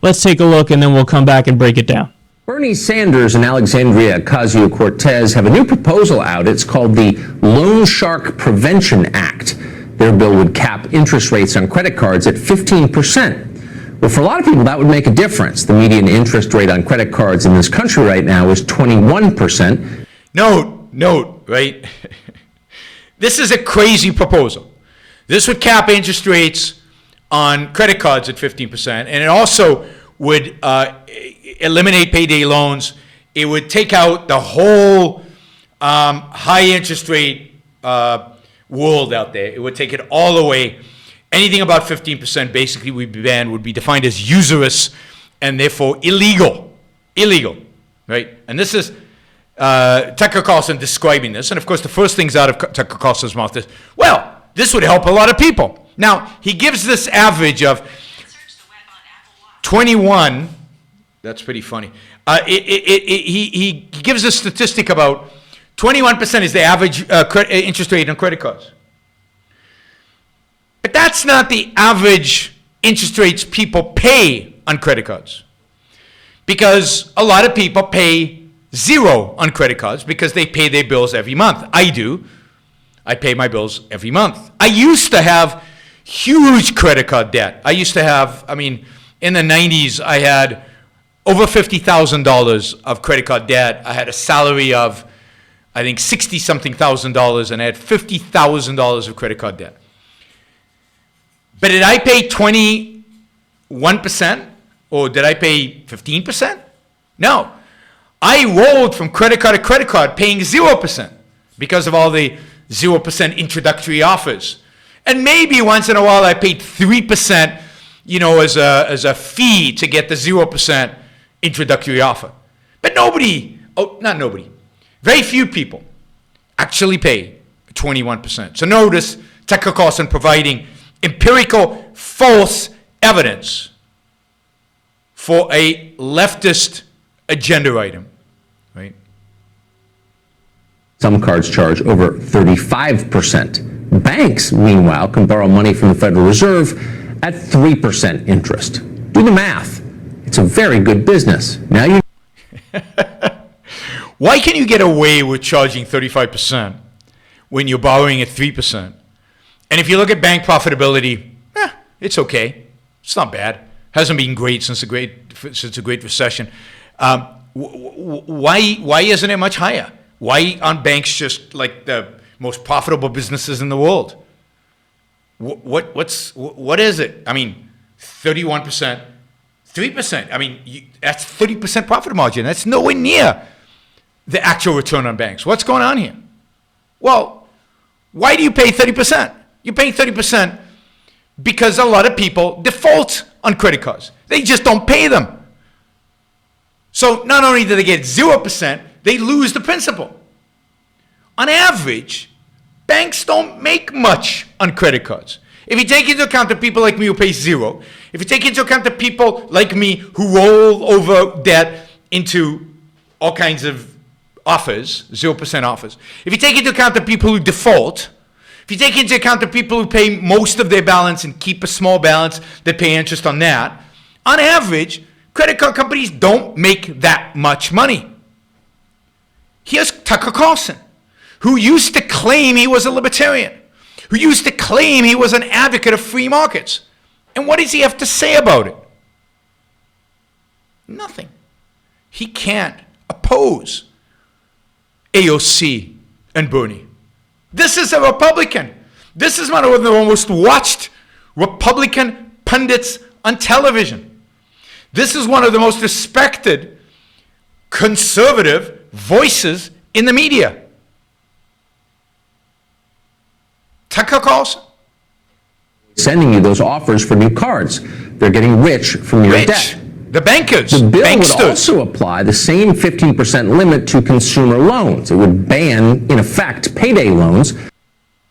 Let's take a look, and then we'll come back and break it down. Bernie Sanders and Alexandria Ocasio-Cortez have a new proposal out. It's called the Loan Shark Prevention Act. Their bill would cap interest rates on credit cards at 15%. Well, for a lot of people, that would make a difference. The median interest rate on credit cards in this country right now is 21%. Note, right? This is a crazy proposal. This would cap interest rates on credit cards at 15%, and it also would eliminate payday loans. It would take out the whole high interest rate world out there. It would take it all away. Anything about 15% basically would be banned, would be defined as usurious and therefore illegal, right? And this is Tucker Carlson describing this. And of course, the first things out of Tucker Carlson's mouth is, well, this would help a lot of people. Now, he gives this average of 21. That's pretty funny. He gives a statistic about 21% is the average interest rate on credit cards. But that's not the average interest rates people pay on credit cards. Because a lot of people pay zero on credit cards because they pay their bills every month. I do. I pay my bills every month. I used to have huge credit card debt. I used to have, I mean, in the 90s, I had over $50,000 of credit card debt. I had a salary of, I think, $60-something thousand, and I had $50,000 of credit card debt. But did I pay 21% or did I pay 15%? No. I rolled from credit card to credit card paying 0% because of all the 0% introductory offers. And maybe once in a while I paid 3%, you know, as a fee to get the 0% introductory offer. But very few people actually pay 21%. So notice Tucker Carlson providing empirical false evidence for a leftist agenda item, right? Some cards charge over 35%. Banks, meanwhile, can borrow money from the Federal Reserve at 3% interest. Do the math. It's a very good business. Now you. Why can you get away with charging 35% when you're borrowing at 3%? And if you look at bank profitability, it's okay. It's not bad. Hasn't been great since the Great Recession. Why isn't it much higher? Why aren't banks just like the most profitable businesses in the world? What is it? I mean, 31%, 3%. I mean, that's 30% profit margin. That's nowhere near the actual return on banks. What's going on here? Well, why do you pay 30%? You're paying 30% because a lot of people default on credit cards. They just don't pay them. So not only do they get 0%, they lose the principal. On average, banks don't make much on credit cards. If you take into account the people like me who pay zero, if you take into account the people like me who roll over debt into all kinds of offers, 0% offers, if you take into account the people who default, if you take into account the people who pay most of their balance and keep a small balance that pay interest on that, on average, credit card companies don't make that much money. Here's Tucker Carlson, who used to claim he was a libertarian, who used to claim he was an advocate of free markets. And what does he have to say about it? Nothing. He can't oppose AOC and Bernie. This is a Republican. This is one of the most watched Republican pundits on television. This is one of the most respected conservative voices in the media. Tucker Carlson. Sending you those offers for new cards. They're getting rich from your debt. The bankers. The bill banksters. would also apply the same 15% limit to consumer loans. It would ban, in effect, payday loans.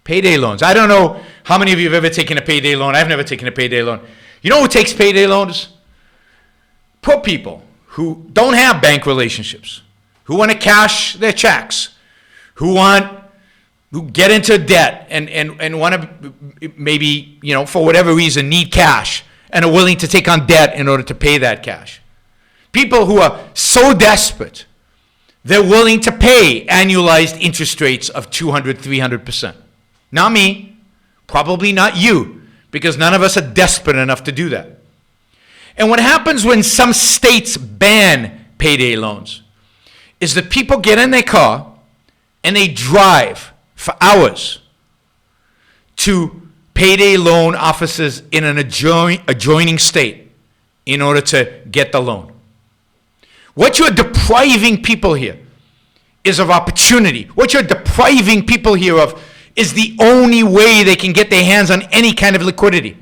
Payday loans. I don't know how many of you have ever taken a payday loan. I've never taken a payday loan. You know who takes payday loans? Poor people who don't have bank relationships, who want to cash their checks, who get into debt and want to maybe, for whatever reason, need cash and are willing to take on debt in order to pay that cash. People who are so desperate, they're willing to pay annualized interest rates of 200, 300%. Not me, probably not you, because none of us are desperate enough to do that. And what happens when some states ban payday loans is that people get in their car and they drive for hours to payday loan offices in an adjoining state in order to get the loan. What you're depriving people here is of opportunity. What you're depriving people here of is the only way they can get their hands on any kind of liquidity.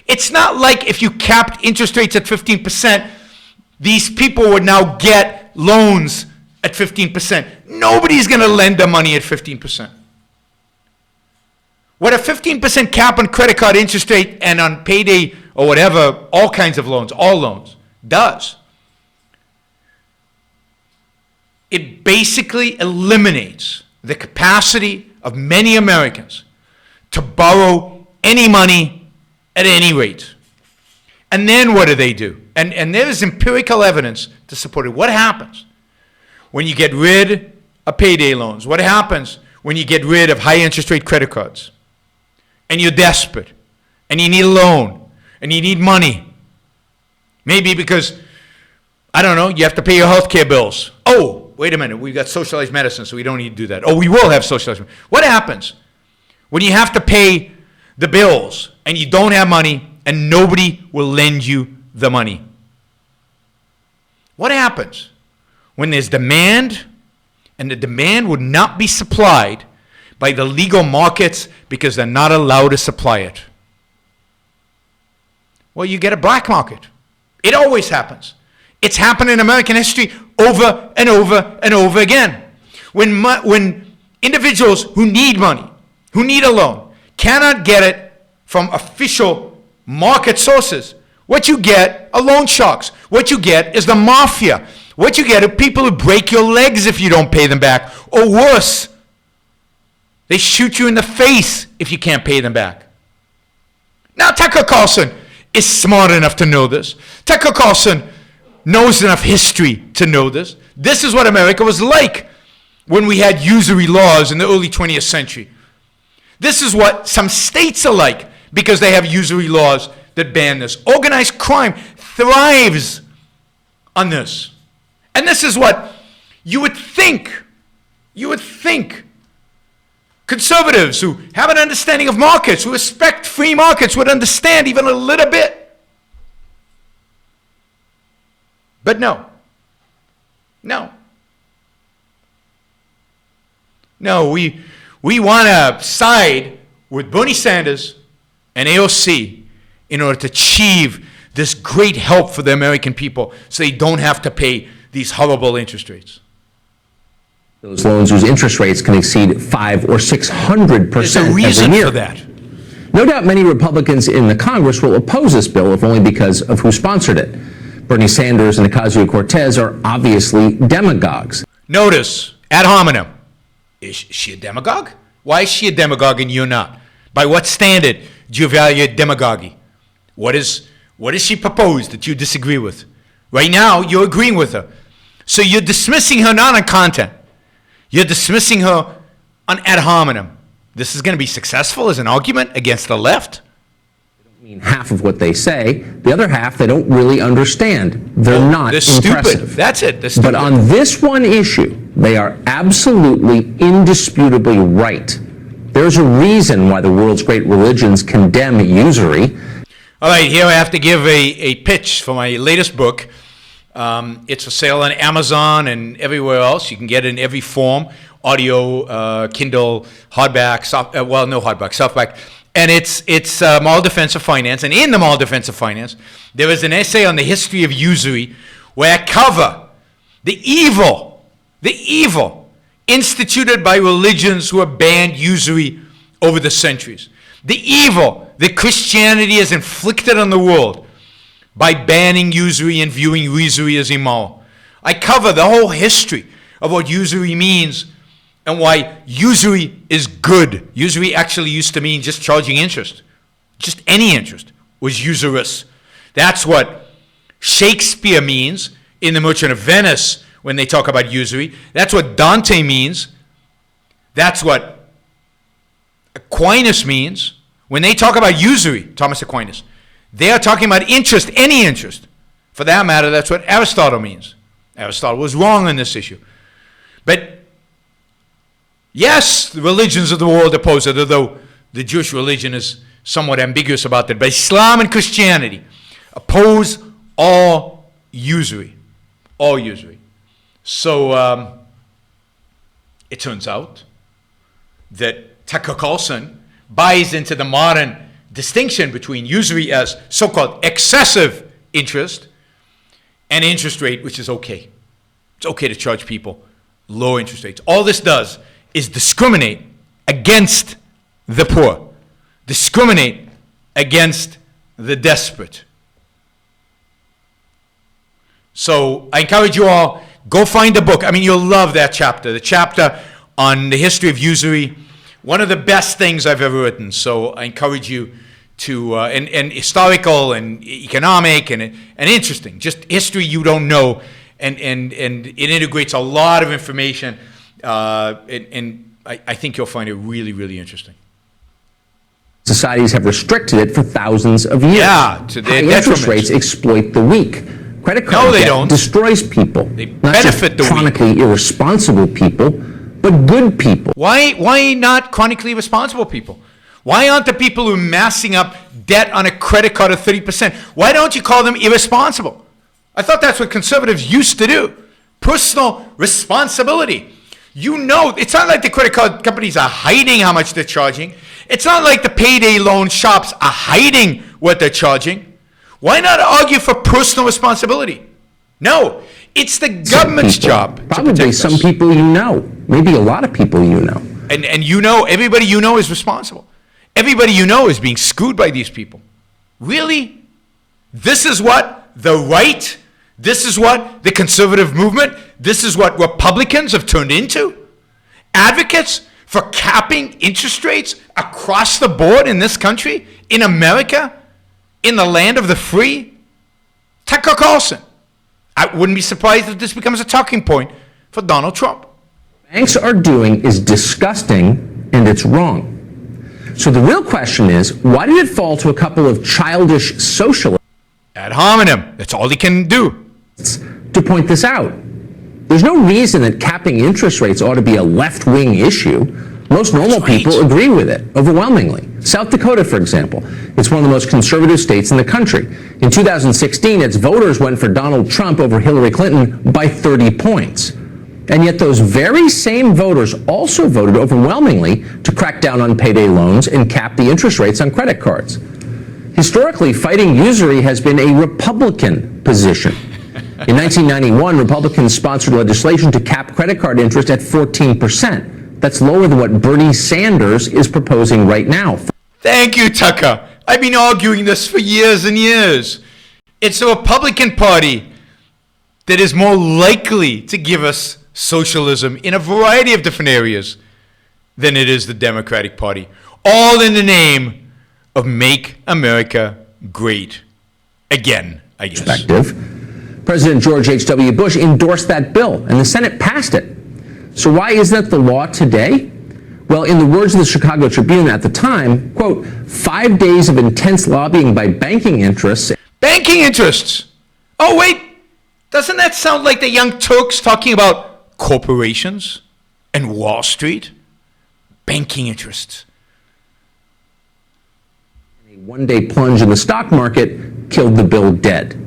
It's not like if you capped interest rates at 15%, these people would now get loans at 15%. Nobody's going to lend them money at 15%. What a 15% cap on credit card interest rate and on payday or whatever, all kinds of loans, all loans, does, it basically eliminates the capacity of many Americans to borrow any money at any rate. And then what do? And there is empirical evidence to support it. What happens when you get rid of payday loans? What happens when you get rid of high interest rate credit cards? And you're desperate, and you need a loan, and you need money. Maybe because, I don't know, you have to pay your health care bills. Oh, wait a minute, we've got socialized medicine, so we don't need to do that. Oh, we will have socialized medicine. What happens when you have to pay the bills, and you don't have money, and nobody will lend you the money? What happens when there's demand, and the demand would not be supplied by the legal markets because they're not allowed to supply it? Well, you get a black market. It always happens. It's happened in American history over and over and over again. When individuals who need money, who need a loan, cannot get it from official market sources, what you get are loan sharks. What you get is the mafia. What you get are people who break your legs if you don't pay them back, or worse, they shoot you in the face if you can't pay them back. Now, Tucker Carlson is smart enough to know this. Tucker Carlson knows enough history to know this. This is what America was like when we had usury laws in the early 20th century. This is what some states are like because they have usury laws that ban this. Organized crime thrives on this. And this is what you would think conservatives who have an understanding of markets, who respect free markets, would understand even a little bit. But no. We want to side with Bernie Sanders and AOC in order to achieve this great help for the American people so they don't have to pay these horrible interest rates. Those loans whose interest rates can exceed 500 or 600% There's a reason every year. for that. No doubt many Republicans in the Congress will oppose this bill, if only because of who sponsored it. Bernie Sanders and Ocasio-Cortez are obviously demagogues. Notice, ad hominem. Is she a demagogue? Why is she a demagogue and you're not? By what standard do you evaluate demagoguery? What is she proposed that you disagree with? Right now, you're agreeing with her. So you're dismissing her not on content. You're dismissing her on ad hominem. This is going to be successful as an argument against the left? half of what they say. The other half, they don't really understand. They're not They're impressive. stupid. That's it. They're stupid. But on this one issue, they are absolutely, indisputably right. There's a reason why the world's great religions condemn usury. All right, here I have to give a pitch for my latest book. It's for sale on Amazon and everywhere else. You can get it in every form: audio, Kindle, hardback, no hardback, softback. And it's Moral Defense of Finance. And in the Moral Defense of Finance, there is an essay on the history of usury where I cover the evil instituted by religions who have banned usury over the centuries. The evil that Christianity has inflicted on the world by banning usury and viewing usury as immoral. I cover the whole history of what usury means and why usury is good. Usury actually used to mean just charging interest. Just any interest was usurious. That's what Shakespeare means in The Merchant of Venice when they talk about usury. That's what Dante means. That's what Aquinas means when they talk about usury, Thomas Aquinas. They are talking about interest, any interest. For that matter, that's what Aristotle means. Aristotle was wrong on this issue. But yes, the religions of the world oppose it, although the Jewish religion is somewhat ambiguous about that. But Islam and Christianity oppose all usury. All usury. So it turns out that Tucker Carlson buys into the modern distinction between usury as so-called excessive interest and interest rate, which is okay. It's okay to charge people low interest rates. All this does is discriminate against the poor, discriminate against the desperate. So I encourage you all, go find the book. I mean, you'll love that chapter, the chapter on the history of usury. One of the best things I've ever written. So I encourage you to, and historical and economic and interesting, just history you don't know, and it integrates a lot of information, and I think you'll find it really, really interesting. Societies have restricted it for thousands of years. Yeah, to their High interest detriment. rates exploit the weak. Credit card they debt don't. destroys people. They not just benefit the weak. chronically irresponsible people, but good people. Why not chronically responsible people? Why aren't the people who are massing up debt on a credit card of 30%? Why don't you call them irresponsible? I thought that's what conservatives used to do. Personal responsibility. You know, it's not like the credit card companies are hiding how much they're charging. It's not like the payday loan shops are hiding what they're charging. Why not argue for personal responsibility? No, it's the government's job to Probably protect some us. people you know. Maybe a lot of people you know. And you know, everybody you know is responsible. Everybody you know is being screwed by these people. Really? This is what the right, this is what the conservative movement, this is what Republicans have turned into? Advocates for capping interest rates across the board in this country, in America, in the land of the free? Tucker Carlson. I wouldn't be surprised if this becomes a talking point for Donald Trump. Banks are doing is disgusting and it's wrong. So the real question is, why did it fall to a couple of childish socialists Ad hominem. That's all he can do. to point this out? There's no reason that capping interest rates ought to be a left-wing issue. Most normal That's right. people agree with it, overwhelmingly. South Dakota, for example, it's one of the most conservative states in the country. In 2016, its voters went for Donald Trump over Hillary Clinton by 30 points. And yet those very same voters also voted overwhelmingly to crack down on payday loans and cap the interest rates on credit cards. Historically, fighting usury has been a Republican position. In 1991, Republicans sponsored legislation to cap credit card interest at 14%. That's lower than what Bernie Sanders is proposing right now. Thank you, Tucker. I've been arguing this for years and years. It's the Republican Party that is more likely to give us socialism in a variety of different areas than it is the Democratic Party, all in the name of Make America Great Again, I guess. Perspective. President George H.W. Bush endorsed that bill, and the Senate passed it. So why isn't it the law today? Well, in the words of the Chicago Tribune at the time, quote, 5 days of intense lobbying by banking interests. Banking interests! Oh, wait! Doesn't that sound like the Young Turks talking about corporations and Wall Street? Banking interests. A one-day plunge in the stock market killed the bill dead.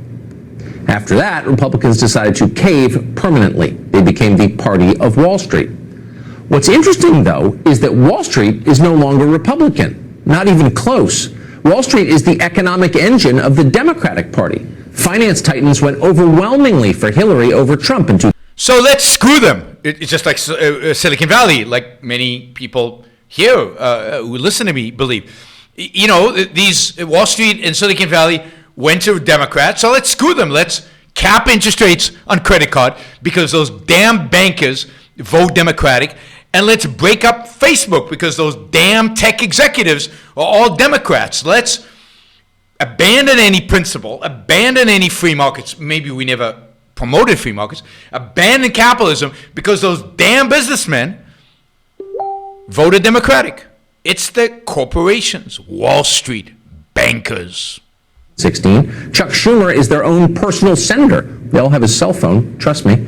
After that, Republicans decided to cave permanently. They became the party of Wall Street. What's interesting, though, is that Wall Street is no longer Republican, not even close. Wall Street is the economic engine of the Democratic Party. Finance titans went overwhelmingly for Hillary over Trump in So let's screw them. It's just like Silicon Valley, like many people here who listen to me believe. You know, these Wall Street and Silicon Valley went to Democrats, so let's screw them. Let's cap interest rates on credit card because those damn bankers vote Democratic. And let's break up Facebook because those damn tech executives are all Democrats. Let's abandon any principle, abandon any free markets. Maybe we never promoted free markets. Abandon capitalism because those damn businessmen voted Democratic. It's the corporations, Wall Street, bankers. 2016. Chuck Schumer is their own personal senator. They all have his cell phone, trust me.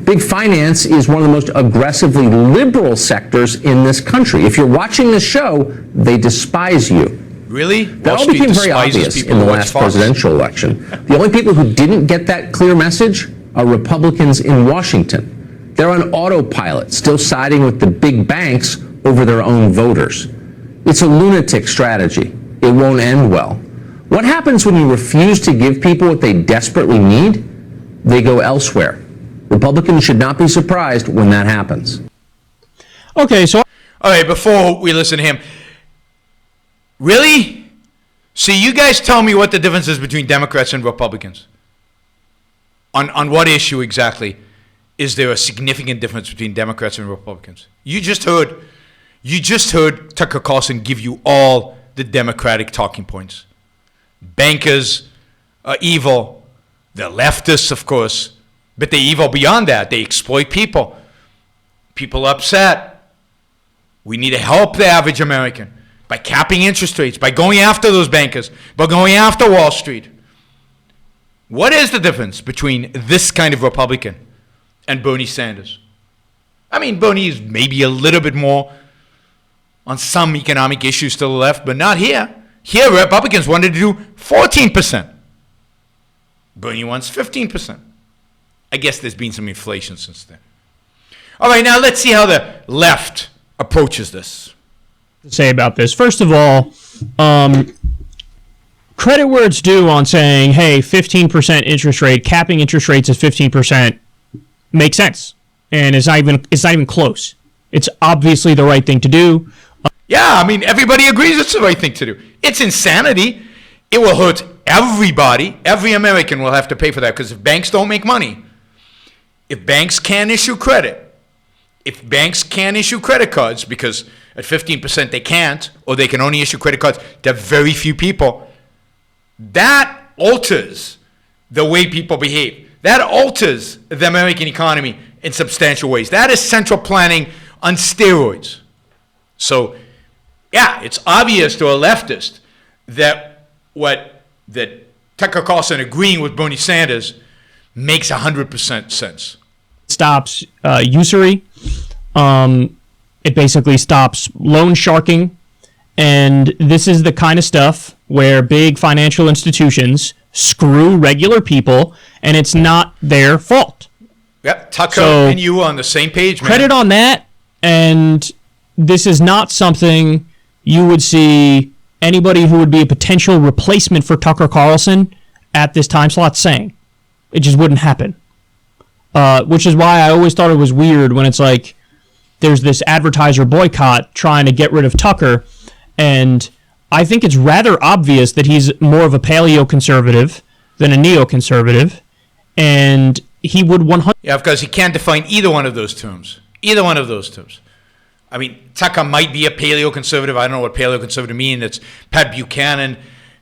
Big finance is one of the most aggressively liberal sectors in this country. If you're watching this show, they despise you. Really? That all became very obvious in the last presidential election. The only people who didn't get that clear message are Republicans in Washington. They're on autopilot, still siding with the big banks over their own voters. It's a lunatic strategy. It won't end well. What happens when you refuse to give people what they desperately need? They go elsewhere. Republicans should not be surprised when that happens. Okay, so all right, before we listen to him, really? So you guys tell me what the difference is between Democrats and Republicans. On what issue exactly is there a significant difference between Democrats and Republicans? You just heard Tucker Carlson give you all the Democratic talking points. Bankers are evil. They're leftists, of course. But they're evil beyond that. They exploit people. People are upset. We need to help the average American by capping interest rates, by going after those bankers, by going after Wall Street. What is the difference between this kind of Republican and Bernie Sanders? I mean, Bernie is maybe a little bit more on some economic issues to the left, but not here. Here, Republicans wanted to do 14%. Bernie wants 15%. I guess there's been some inflation since then. All right, now let's see how the left approaches this. To say about this, first of all, credit where it's due on saying, hey, 15% interest rate, capping interest rates at 15% makes sense, and it's not even close. It's obviously the right thing to do. Yeah, I mean, everybody agrees it's the right thing to do. It's insanity. It will hurt everybody. Every American will have to pay for that because if banks don't make money, if banks can't issue credit, if banks can't issue credit cards because at 15% they can't, or they can only issue credit cards to very few people, that alters the way people behave. That alters the American economy in substantial ways. That is central planning on steroids. So, yeah, it's obvious to a leftist that Tucker Carlson agreeing with Bernie Sanders makes 100% sense. Stops usury. It basically stops loan sharking. And this is the kind of stuff where big financial institutions screw regular people, and it's not their fault. Yep, Tucker and you are on the same page, man. Credit on that, and this is not something you would see anybody who would be a potential replacement for Tucker Carlson at this time slot saying. It just wouldn't happen. Which is why I always thought it was weird when it's like there's this advertiser boycott trying to get rid of Tucker, and I think it's rather obvious that he's more of a paleo-conservative than a neoconservative, and he would 100%. Yeah, because he can't define either one of those terms. Either one of those terms. I mean, Tucker might be a paleoconservative. I don't know what paleoconservative means. It's Pat Buchanan,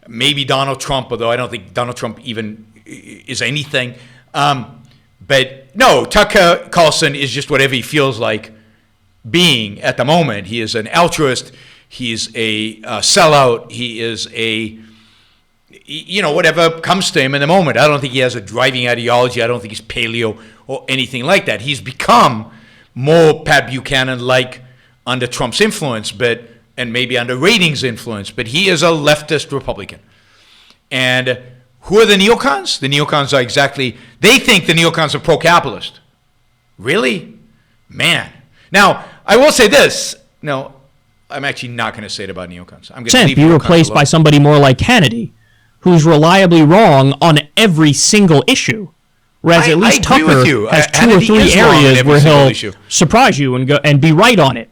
maybe Donald Trump, although I don't think Donald Trump even is anything. But no, Tucker Carlson is just whatever he feels like being at the moment. He is an altruist. He's a sellout. He is a, whatever comes to him in the moment. I don't think he has a driving ideology. I don't think he's paleo or anything like that. He's become more Pat Buchanan-like under Trump's influence, and maybe under ratings influence, but he is a leftist Republican. And who are the neocons? The neocons are they think the neocons are pro-capitalist. Really? Man. Now, I will say this. No, I'm actually not going to say it about neocons. I'm going to be replaced by somebody more like Kennedy, who's reliably wrong on every single issue. Whereas at least Tucker has 2 or 3 areas where he'll surprise you and be right on it.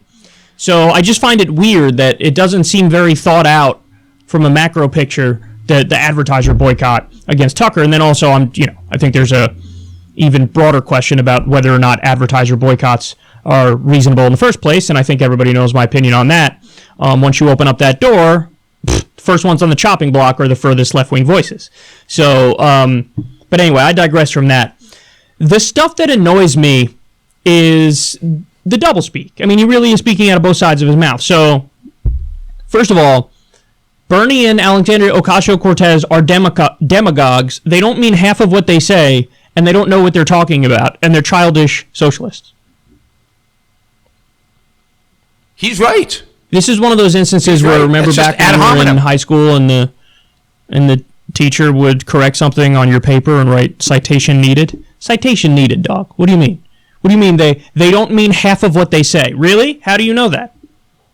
So I just find it weird that it doesn't seem very thought out from a macro picture, the advertiser boycott against Tucker. And then also, I think there's a even broader question about whether or not advertiser boycotts are reasonable in the first place. And I think everybody knows my opinion on that. Once you open up that door, the first ones on the chopping block are the furthest left-wing voices. So, but anyway, I digress from that. The stuff that annoys me is the doublespeak. I mean, he really is speaking out of both sides of his mouth. So, first of all, Bernie and Alexandria Ocasio-Cortez are demagogues. They don't mean half of what they say, and they don't know what they're talking about, and they're childish socialists. He's right. This is one of those instances where, remember back when you were in high school and the teacher would correct something on your paper and write citation needed? Citation needed, dog. What do you mean? What do you mean they don't mean half of what they say? Really? How do you know that?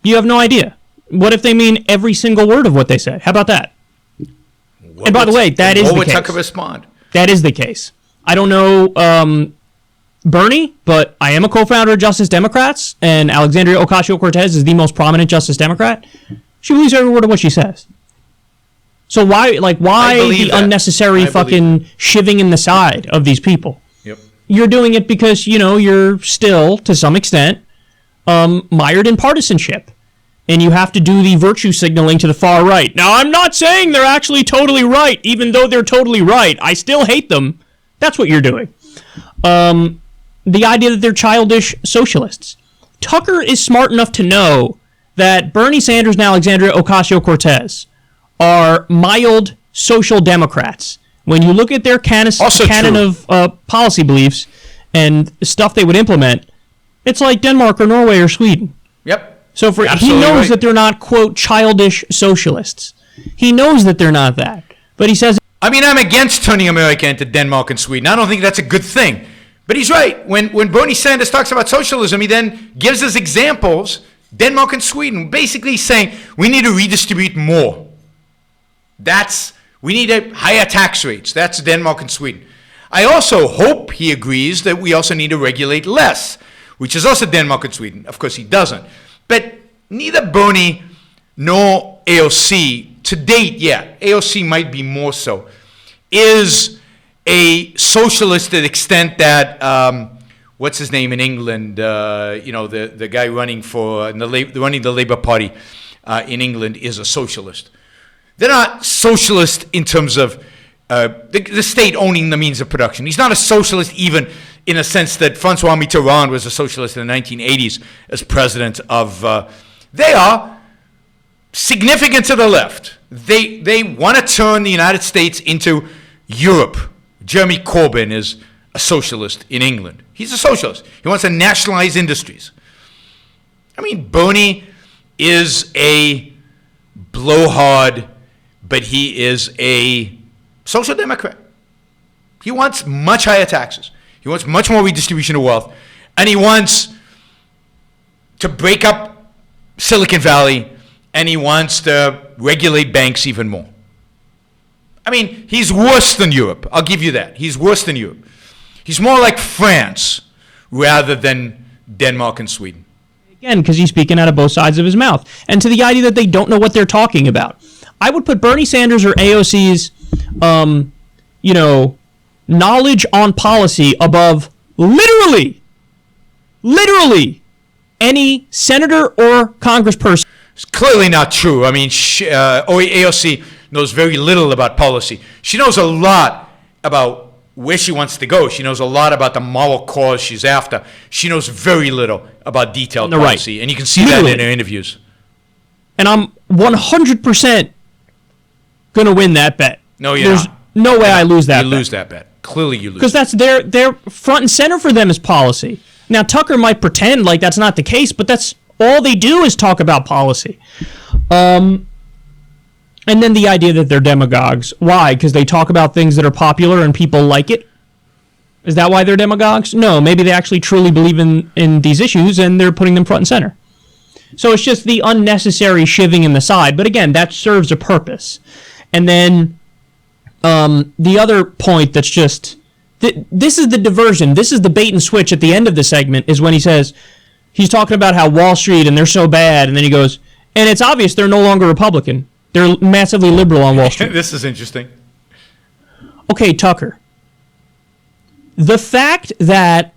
You have no idea. What if they mean every single word of what they say? How about that? And by the way, that is the case. What would Tucker respond? That is the case. I don't know Bernie, but I am a co-founder of Justice Democrats, and Alexandria Ocasio-Cortez is the most prominent Justice Democrat. She believes every word of what she says. So why the unnecessary fucking shivving in the side of these people? Yep. You're doing it because, you're still, to some extent, mired in partisanship. And you have to do the virtue signaling to the far right. Now, I'm not saying they're actually totally right, even though they're totally right. I still hate them. That's what you're doing. The idea that they're childish socialists. Tucker is smart enough to know that Bernie Sanders and Alexandria Ocasio-Cortez are mild social democrats. When you look at their canon of policy beliefs and stuff they would implement, it's like Denmark or Norway or Sweden. Yep. So he knows that they're not, quote, childish socialists. He knows that they're not that. But he says... I mean, I'm against turning America into Denmark and Sweden. I don't think that's a good thing. But he's right. When Bernie Sanders talks about socialism, he then gives us examples, Denmark and Sweden, basically saying we need to redistribute more. We need higher tax rates. That's Denmark and Sweden. I also hope he agrees that we also need to regulate less, which is also Denmark and Sweden. Of course, he doesn't. But neither Bernie nor AOC, to date yet, AOC might be more so, is a socialist to the extent that, what's his name in England, the guy running the Labour Party in England is a socialist. They're not socialist in terms of the state owning the means of production. He's not a socialist even in a sense that Francois Mitterrand was a socialist in the 1980s as president of... they are significant to the left. They want to turn the United States into Europe. Jeremy Corbyn is a socialist in England. He's a socialist. He wants to nationalize industries. I mean, Bernie is a blowhard, but he is a social democrat. He wants much higher taxes. He wants much more redistribution of wealth. And he wants to break up Silicon Valley, and he wants to regulate banks even more. I mean, he's worse than Europe. I'll give you that. He's worse than Europe. He's more like France rather than Denmark and Sweden. Again, because he's speaking out of both sides of his mouth. And to the idea that they don't know what they're talking about. I would put Bernie Sanders or AOC's, knowledge on policy above literally any senator or congressperson. It's clearly not true. I mean, AOC knows very little about policy. She knows a lot about where she wants to go. She knows a lot about the moral cause she's after. She knows very little about detailed On the right. policy, and you can see Literally. that in her interviews. And I'm 100% going to win that bet. No, you're There's not. no way I lose that You bet. lose that bet. Clearly, you lose. Because that's their front and center for them is policy. Now, Tucker might pretend like that's not the case, but that's all they do is talk about policy. And then the idea that they're demagogues. Why? Because they talk about things that are popular and people like it? Is that why they're demagogues? No, maybe they actually truly believe in these issues and they're putting them front and center. So it's just the unnecessary shivving in the side. But again, that serves a purpose. And then the other point that's just... This is the diversion. This is the bait and switch at the end of the segment is when he says... He's talking about how Wall Street and they're so bad. And then he goes, and it's obvious they're no longer Republican. They're massively liberal on Wall Street. This is interesting. Okay, Tucker. The fact that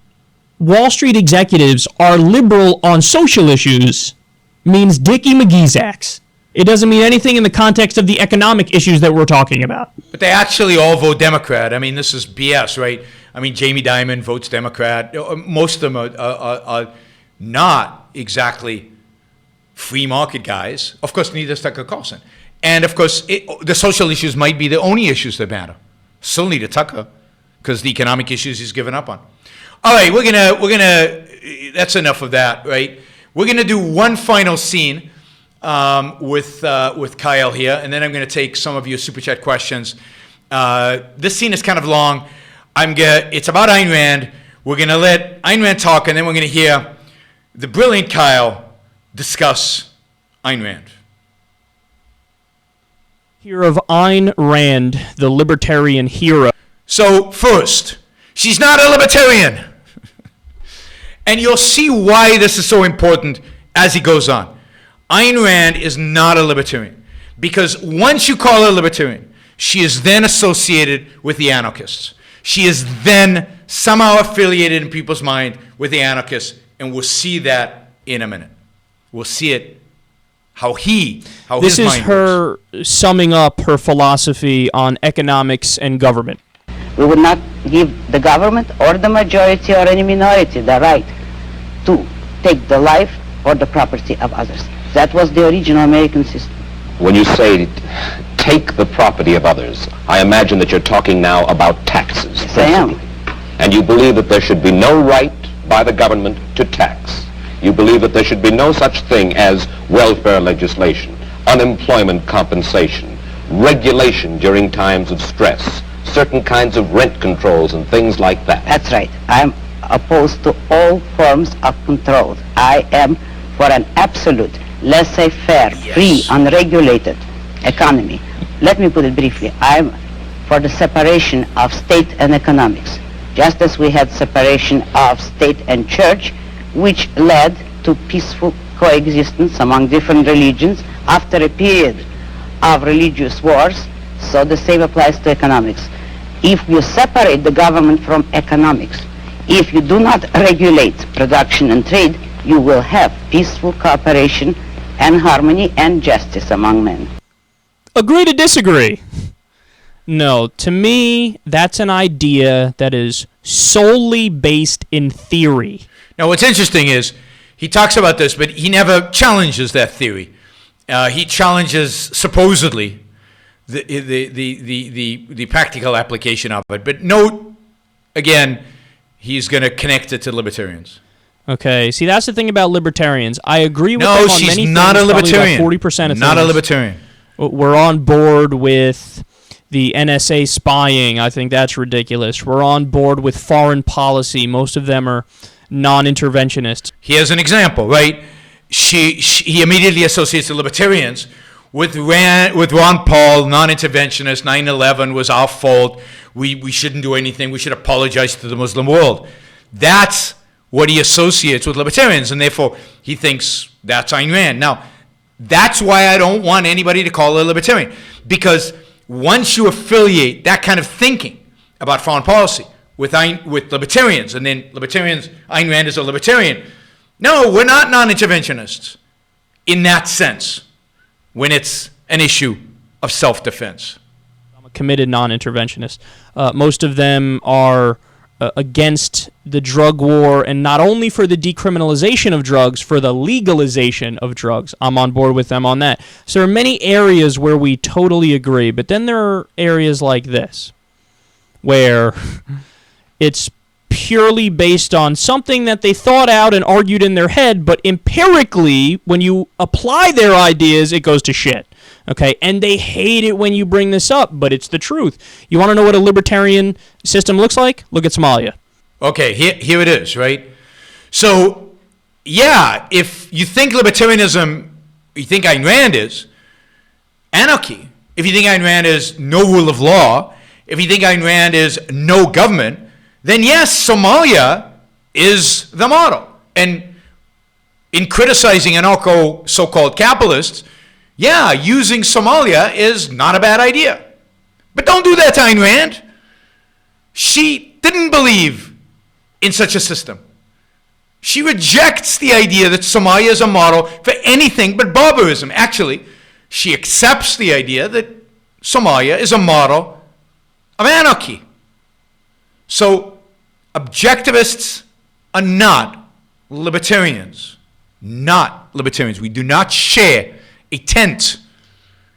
Wall Street executives are liberal on social issues means Dickie McGee's axe. It doesn't mean anything in the context of the economic issues that we're talking about. But they actually all vote Democrat. I mean, this is BS, right? I mean, Jamie Dimon votes Democrat. Most of them are not exactly free market guys. Of course, neither is Tucker Carlson. And of course, the social issues might be the only issues that matter. Still need a Tucker, because the economic issues he's given up on. All right, we're gonna. That's enough of that, right? We're gonna do one final scene with Kyle here, and then I'm gonna take some of your super chat questions. This scene is kind of long. It's about Ayn Rand. We're gonna let Ayn Rand talk, and then we're gonna hear the brilliant Kyle discuss Ayn Rand. Here of Ayn Rand, the libertarian hero. So first, she's not a libertarian. And you'll see why this is so important as he goes on. Ayn Rand is not a libertarian. Because once you call her a libertarian, she is then associated with the anarchists. She is then somehow affiliated in people's mind with the anarchists. And we'll see that in a minute. We'll see it. How this his is mind her works. summing up her philosophy on economics and government. We would not give the government or the majority or any minority the right to take the life or the property of others. That was the original American system. When you say take the property of others, I imagine that you're talking now about taxes. Yes, I am. And you believe that there should be no right by the government to tax. You believe that there should be no such thing as welfare legislation, unemployment compensation, regulation during times of stress, certain kinds of rent controls and things like that. That's right. I'm opposed to all forms of control. I am for an absolute, laissez-faire, free, unregulated economy. Let me put it briefly. I'm for the separation of state and economics, just as we had separation of state and church, which led to peaceful coexistence among different religions after a period of religious wars. So the same applies to economics. If you separate the government from economics, if you do not regulate production and trade, you will have peaceful cooperation and harmony and justice among men. Agree to disagree. No, to me, that's an idea that is solely based in theory. Now, what's interesting is he talks about this, but he never challenges that theory. He challenges supposedly the practical application of it. But note, again, he's going to connect it to libertarians. Okay, see, that's the thing about libertarians. I agree with them No, on she's many not a things, probably libertarian. about 40% of Not a things. libertarian. We're on board with the NSA spying. I think that's ridiculous. We're on board with foreign policy. Most of them are non-interventionists. Here's an example, right? He immediately associates the libertarians with Ron Paul, non-interventionist. 9/11 was our fault. We shouldn't do anything. We should apologize to the Muslim world. That's what he associates with libertarians, and therefore he thinks that's Ayn Rand. Now, that's why I don't want anybody to call her a libertarian, because once you affiliate that kind of thinking about foreign policy with libertarians, and then libertarians, Ayn Rand is a libertarian. No, we're not non-interventionists in that sense when it's an issue of self-defense. committed non-interventionists. Most of them are against the drug war, and not only for the decriminalization of drugs, for the legalization of drugs. I'm on board with them on that. So there are many areas where we totally agree, but then there are areas like this, where it's purely based on something that they thought out and argued in their head, but empirically, when you apply their ideas, it goes to shit. Okay, and they hate it when you bring this up, but it's the truth. You want to know what a libertarian system looks like? Look at Somalia. Okay, here it is, right? So, yeah, if you think libertarianism, you think Ayn Rand is anarchy. If you think Ayn Rand is no rule of law, if you think Ayn Rand is no government, then yes, Somalia is the model. And in criticizing anarcho so-called capitalists, yeah, using Somalia is not a bad idea. But don't do that to Ayn Rand. She didn't believe in such a system. She rejects the idea that Somalia is a model for anything but barbarism. Actually, she accepts the idea that Somalia is a model of anarchy. So, objectivists are not libertarians. Not libertarians. We do not share a tent,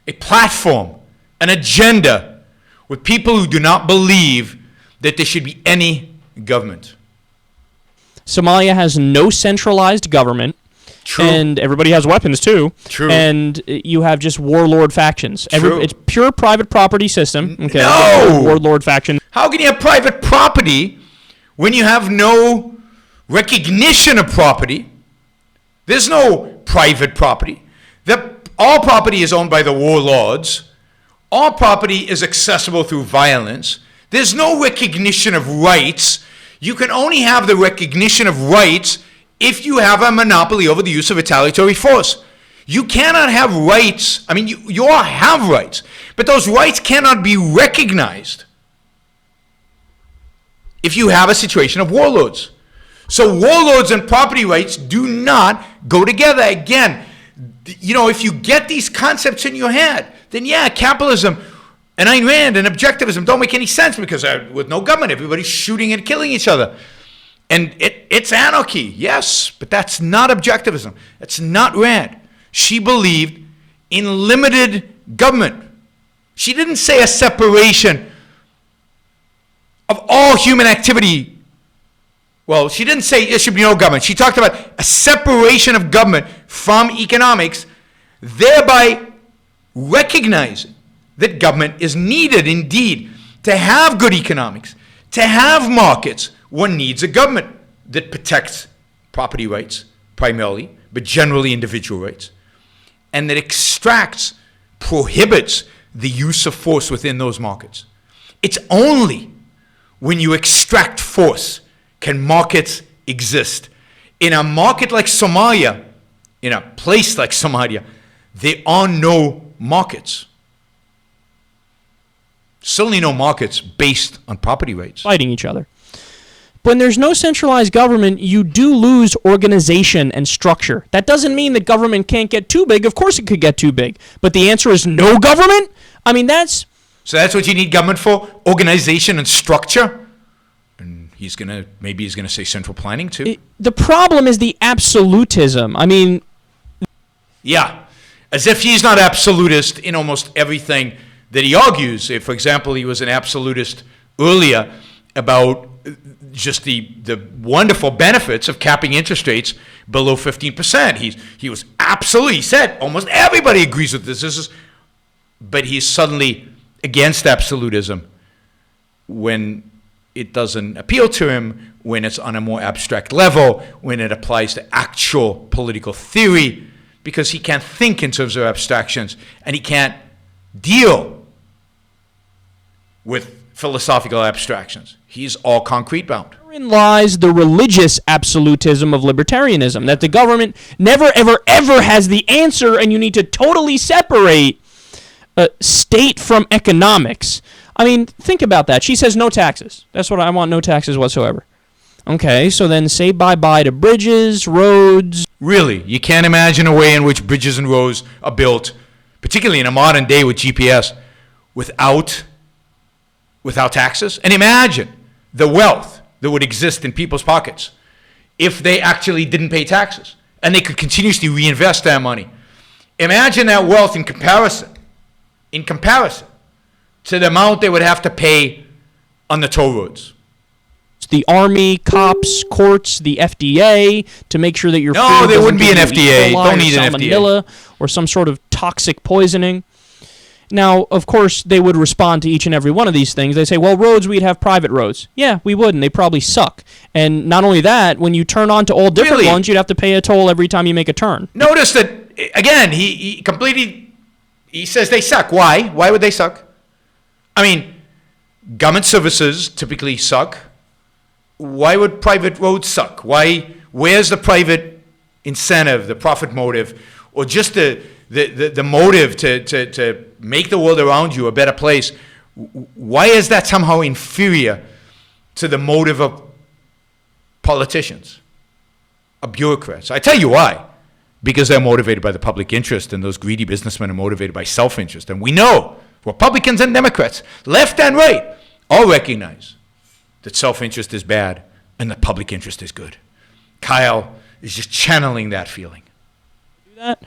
a platform, an agenda with people who do not believe that there should be any government. Somalia has no centralized government. True. And everybody has weapons too. True. And you have just warlord factions. True. It's pure private property system. Okay. No! Warlord faction. How can you have private property when you have no recognition of property? There's no private property. All property is owned by the warlords. All property is accessible through violence. There's no recognition of rights. You can only have the recognition of rights if you have a monopoly over the use of retaliatory force. You cannot have rights. I mean, you all have rights, but those rights cannot be recognized if you have a situation of warlords. So warlords and property rights do not go together. Again, you know, if you get these concepts in your head, then yeah, capitalism and Ayn Rand and objectivism don't make any sense, because with no government, everybody's shooting and killing each other. And it's anarchy, yes, but that's not objectivism. That's not Rand. She believed in limited government. She didn't say a separation of all human activity. Well, she didn't say there should be no government. She talked about a separation of government from economics, thereby recognizing that government is needed indeed. To have good economics, to have markets, one needs a government that protects property rights primarily, but generally individual rights, and that extracts, prohibits the use of force within those markets. It's only when you extract force can markets exist. In a market like Somalia, in a place like Somalia, there are no markets. Certainly no markets based on property rights. Fighting each other. When there's no centralized government, you do lose organization and structure. That doesn't mean that government can't get too big. Of course it could get too big. But the answer is no government? I mean, that's... So that's what you need government for? Organization and structure? And maybe he's gonna say central planning too. The problem is the absolutism. I mean... Yeah, as if he's not absolutist in almost everything that he argues. If, for example, he was an absolutist earlier about just the wonderful benefits of capping interest rates below 15%. He was absolutely, he said, almost everybody agrees with this. But he's suddenly against absolutism when it doesn't appeal to him, when it's on a more abstract level, when it applies to actual political theory, because he can't think in terms of abstractions, and he can't deal with philosophical abstractions. He's all concrete bound. Therein lies the religious absolutism of libertarianism, that the government never, ever, ever has the answer, and you need to totally separate state from economics. I mean, think about that. She says no taxes. That's what I want, no taxes whatsoever. Okay, so then say bye-bye to bridges, roads. Really, you can't imagine a way in which bridges and roads are built, particularly in a modern day with GPS, without without taxes. And imagine the wealth that would exist in people's pockets if they actually didn't pay taxes and they could continuously reinvest that money. Imagine that wealth in comparison to the amount they would have to pay on the toll roads. The army, cops, courts, the FDA to make sure that your No, food there doesn't wouldn't be an give you E. FDA. coli Don't or need an salmonella or some sort of toxic poisoning. Now, of course, they would respond to each and every one of these things. They say, well, roads, we'd have private roads. Yeah, we would, and they probably suck. And not only that, when you turn on to all different Really? ones, you'd have to pay a toll every time you make a turn. Notice that, again, he says they suck. Why? Why would they suck? I mean, government services typically suck. Why would private roads suck? Why? Where's the private incentive, the profit motive, or just the motive to make the world around you a better place? Why is that somehow inferior to the motive of politicians, of bureaucrats? I tell you why. Because they're motivated by the public interest, and those greedy businessmen are motivated by self-interest. And we know Republicans and Democrats, left and right, all recognize that self-interest is bad and the public interest is good. Kyle is just channeling that feeling. Do that.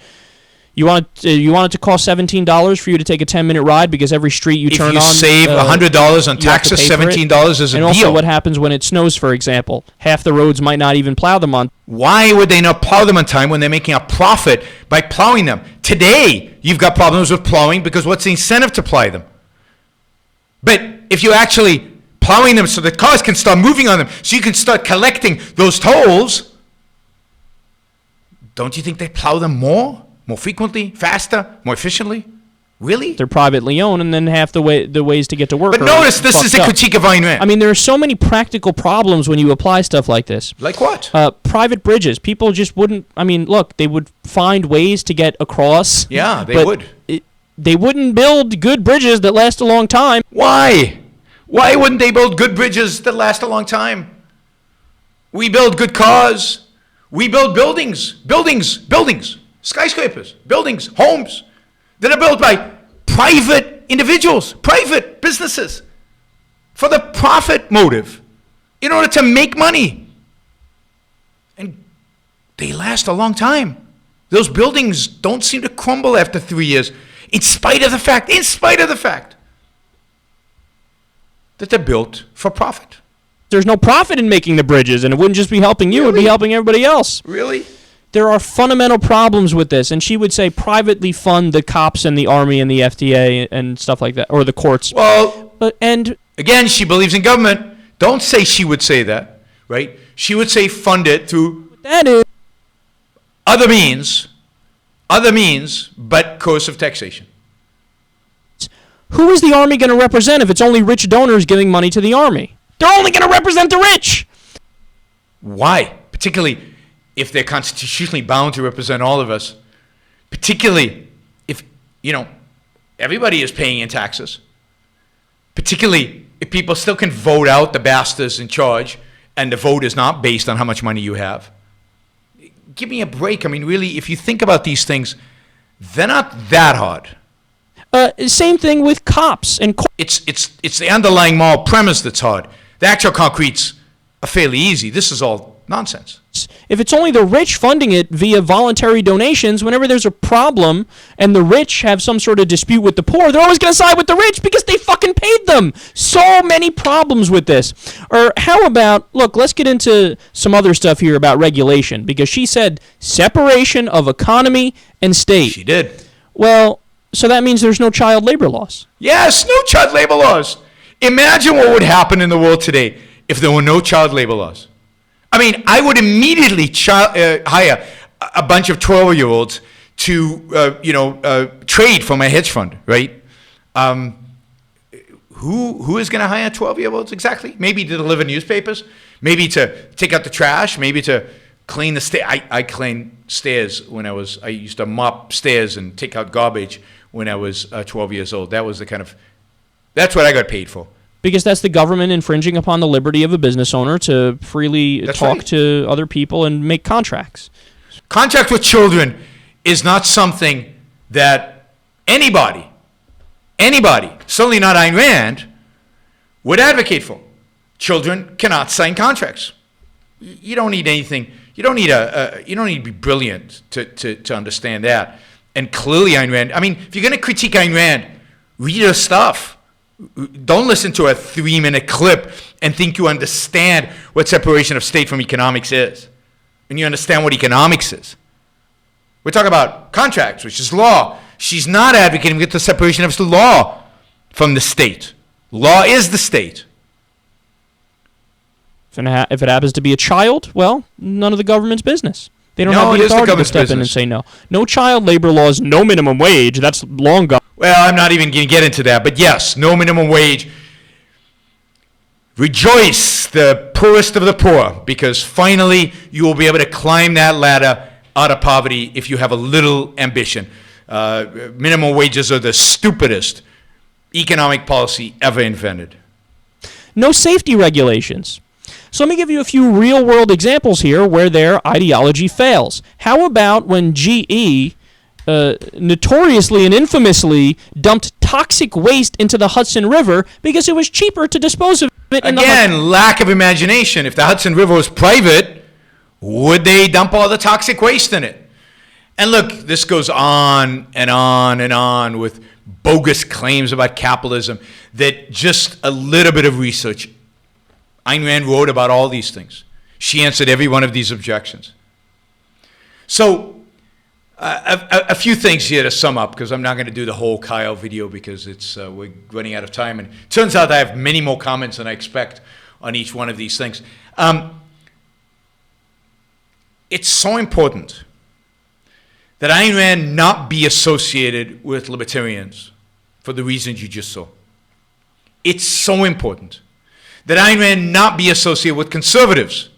You want it to cost $17 for you to take a 10-minute ride because every street you turn on, if you save $100 on taxes, $17 is a deal. And also what happens when it snows, for example. Half the roads might not even plow them on. Why would they not plow them on time when they're making a profit by plowing them? Today, you've got problems with plowing because what's the incentive to plow them? But if you're actually plowing them so that cars can start moving on them, so you can start collecting those tolls, don't you think they plow them more frequently, faster, more efficiently? Really? They're privately owned, and then half the ways to get to work. But notice, this is a critique of Ayn Rand. I mean, there are so many practical problems when you apply stuff like this. Like what? Private bridges. People just wouldn't. I mean, look, they would find ways to get across. Yeah, they would. They wouldn't build good bridges that last a long time. Why? Why wouldn't they build good bridges that last a long time? We build good cars. We build buildings, skyscrapers, buildings, homes that are built by private individuals, private businesses for the profit motive in order to make money. And they last a long time. Those buildings don't seem to crumble after 3 years, in spite of the fact that they're built for profit. There's no profit in making the bridges, and it wouldn't just be helping you, it would be helping everybody else. Really? There are fundamental problems with this, and she would say privately fund the cops and the army and the FDA and stuff like that, or the courts. Well, and again, she believes in government. Don't say she would say that, right? She would say fund it through that is other means, but coercive taxation. Who is the army going to represent if it's only rich donors giving money to the army? They're only going to represent the rich. Why? Particularly if they're constitutionally bound to represent all of us. Particularly if, everybody is paying in taxes. Particularly if people still can vote out the bastards in charge and the vote is not based on how much money you have. Give me a break. I mean, really, if you think about these things, they're not that hard. Same thing with cops and it's the underlying moral premise that's hard. The actual concretes are fairly easy. This is all nonsense. If it's only the rich funding it via voluntary donations, whenever there's a problem and the rich have some sort of dispute with the poor, they're always going to side with the rich because they fucking paid them. So many problems with this. Or how about, look, let's get into some other stuff here about regulation, because she said separation of economy and state. She did. Well, so that means there's no child labor laws. Yes, no child labor laws. Imagine what would happen in the world today if there were no child labor laws. I mean, I would immediately hire a bunch of 12-year-olds to trade for my hedge fund, right? Who is going to hire 12-year-olds exactly? Maybe to deliver newspapers, maybe to take out the trash, maybe to clean the stairs. I cleaned stairs when I used to mop stairs and take out garbage when I was 12 years old. That's what I got paid for. Because that's the government infringing upon the liberty of a business owner to freely talk to other people and make contracts. Contract with children is not something that anybody, certainly not Ayn Rand, would advocate for. Children cannot sign contracts. You don't need anything. You don't need you don't need to be brilliant to understand that. And clearly, Ayn Rand. I mean, if you're going to critique Ayn Rand, read her stuff. Don't listen to a 3-minute clip and think you understand what separation of state from economics is, and you understand what economics is. We're talking about contracts, which is law. She's not advocating for the separation of the law from the state. Law is the state. If it happens to be a child, well, none of the government's business. They don't have the authority to step in and say no. No child labor laws, no minimum wage. That's long gone. Well, I'm not even going to get into that, but yes, no minimum wage. Rejoice, the poorest of the poor, because finally you will be able to climb that ladder out of poverty if you have a little ambition. Minimum wages are the stupidest economic policy ever invented. No safety regulations. So let me give you a few real-world examples here where their ideology fails. How about when GE notoriously and infamously dumped toxic waste into the Hudson River because it was cheaper to dispose of it in Again, lack of imagination. If the Hudson River was private, would they dump all the toxic waste in it? And look, this goes on and on and on with bogus claims about capitalism that just a little bit of research. Ayn Rand wrote about all these things. She answered every one of these objections. So, a few things here to sum up, because I'm not going to do the whole Kyle video because it's we're running out of time. And it turns out I have many more comments than I expect on each one of these things. It's so important that Ayn Rand not be associated with libertarians for the reasons you just saw. It's so important that Ayn Rand not be associated with conservatives.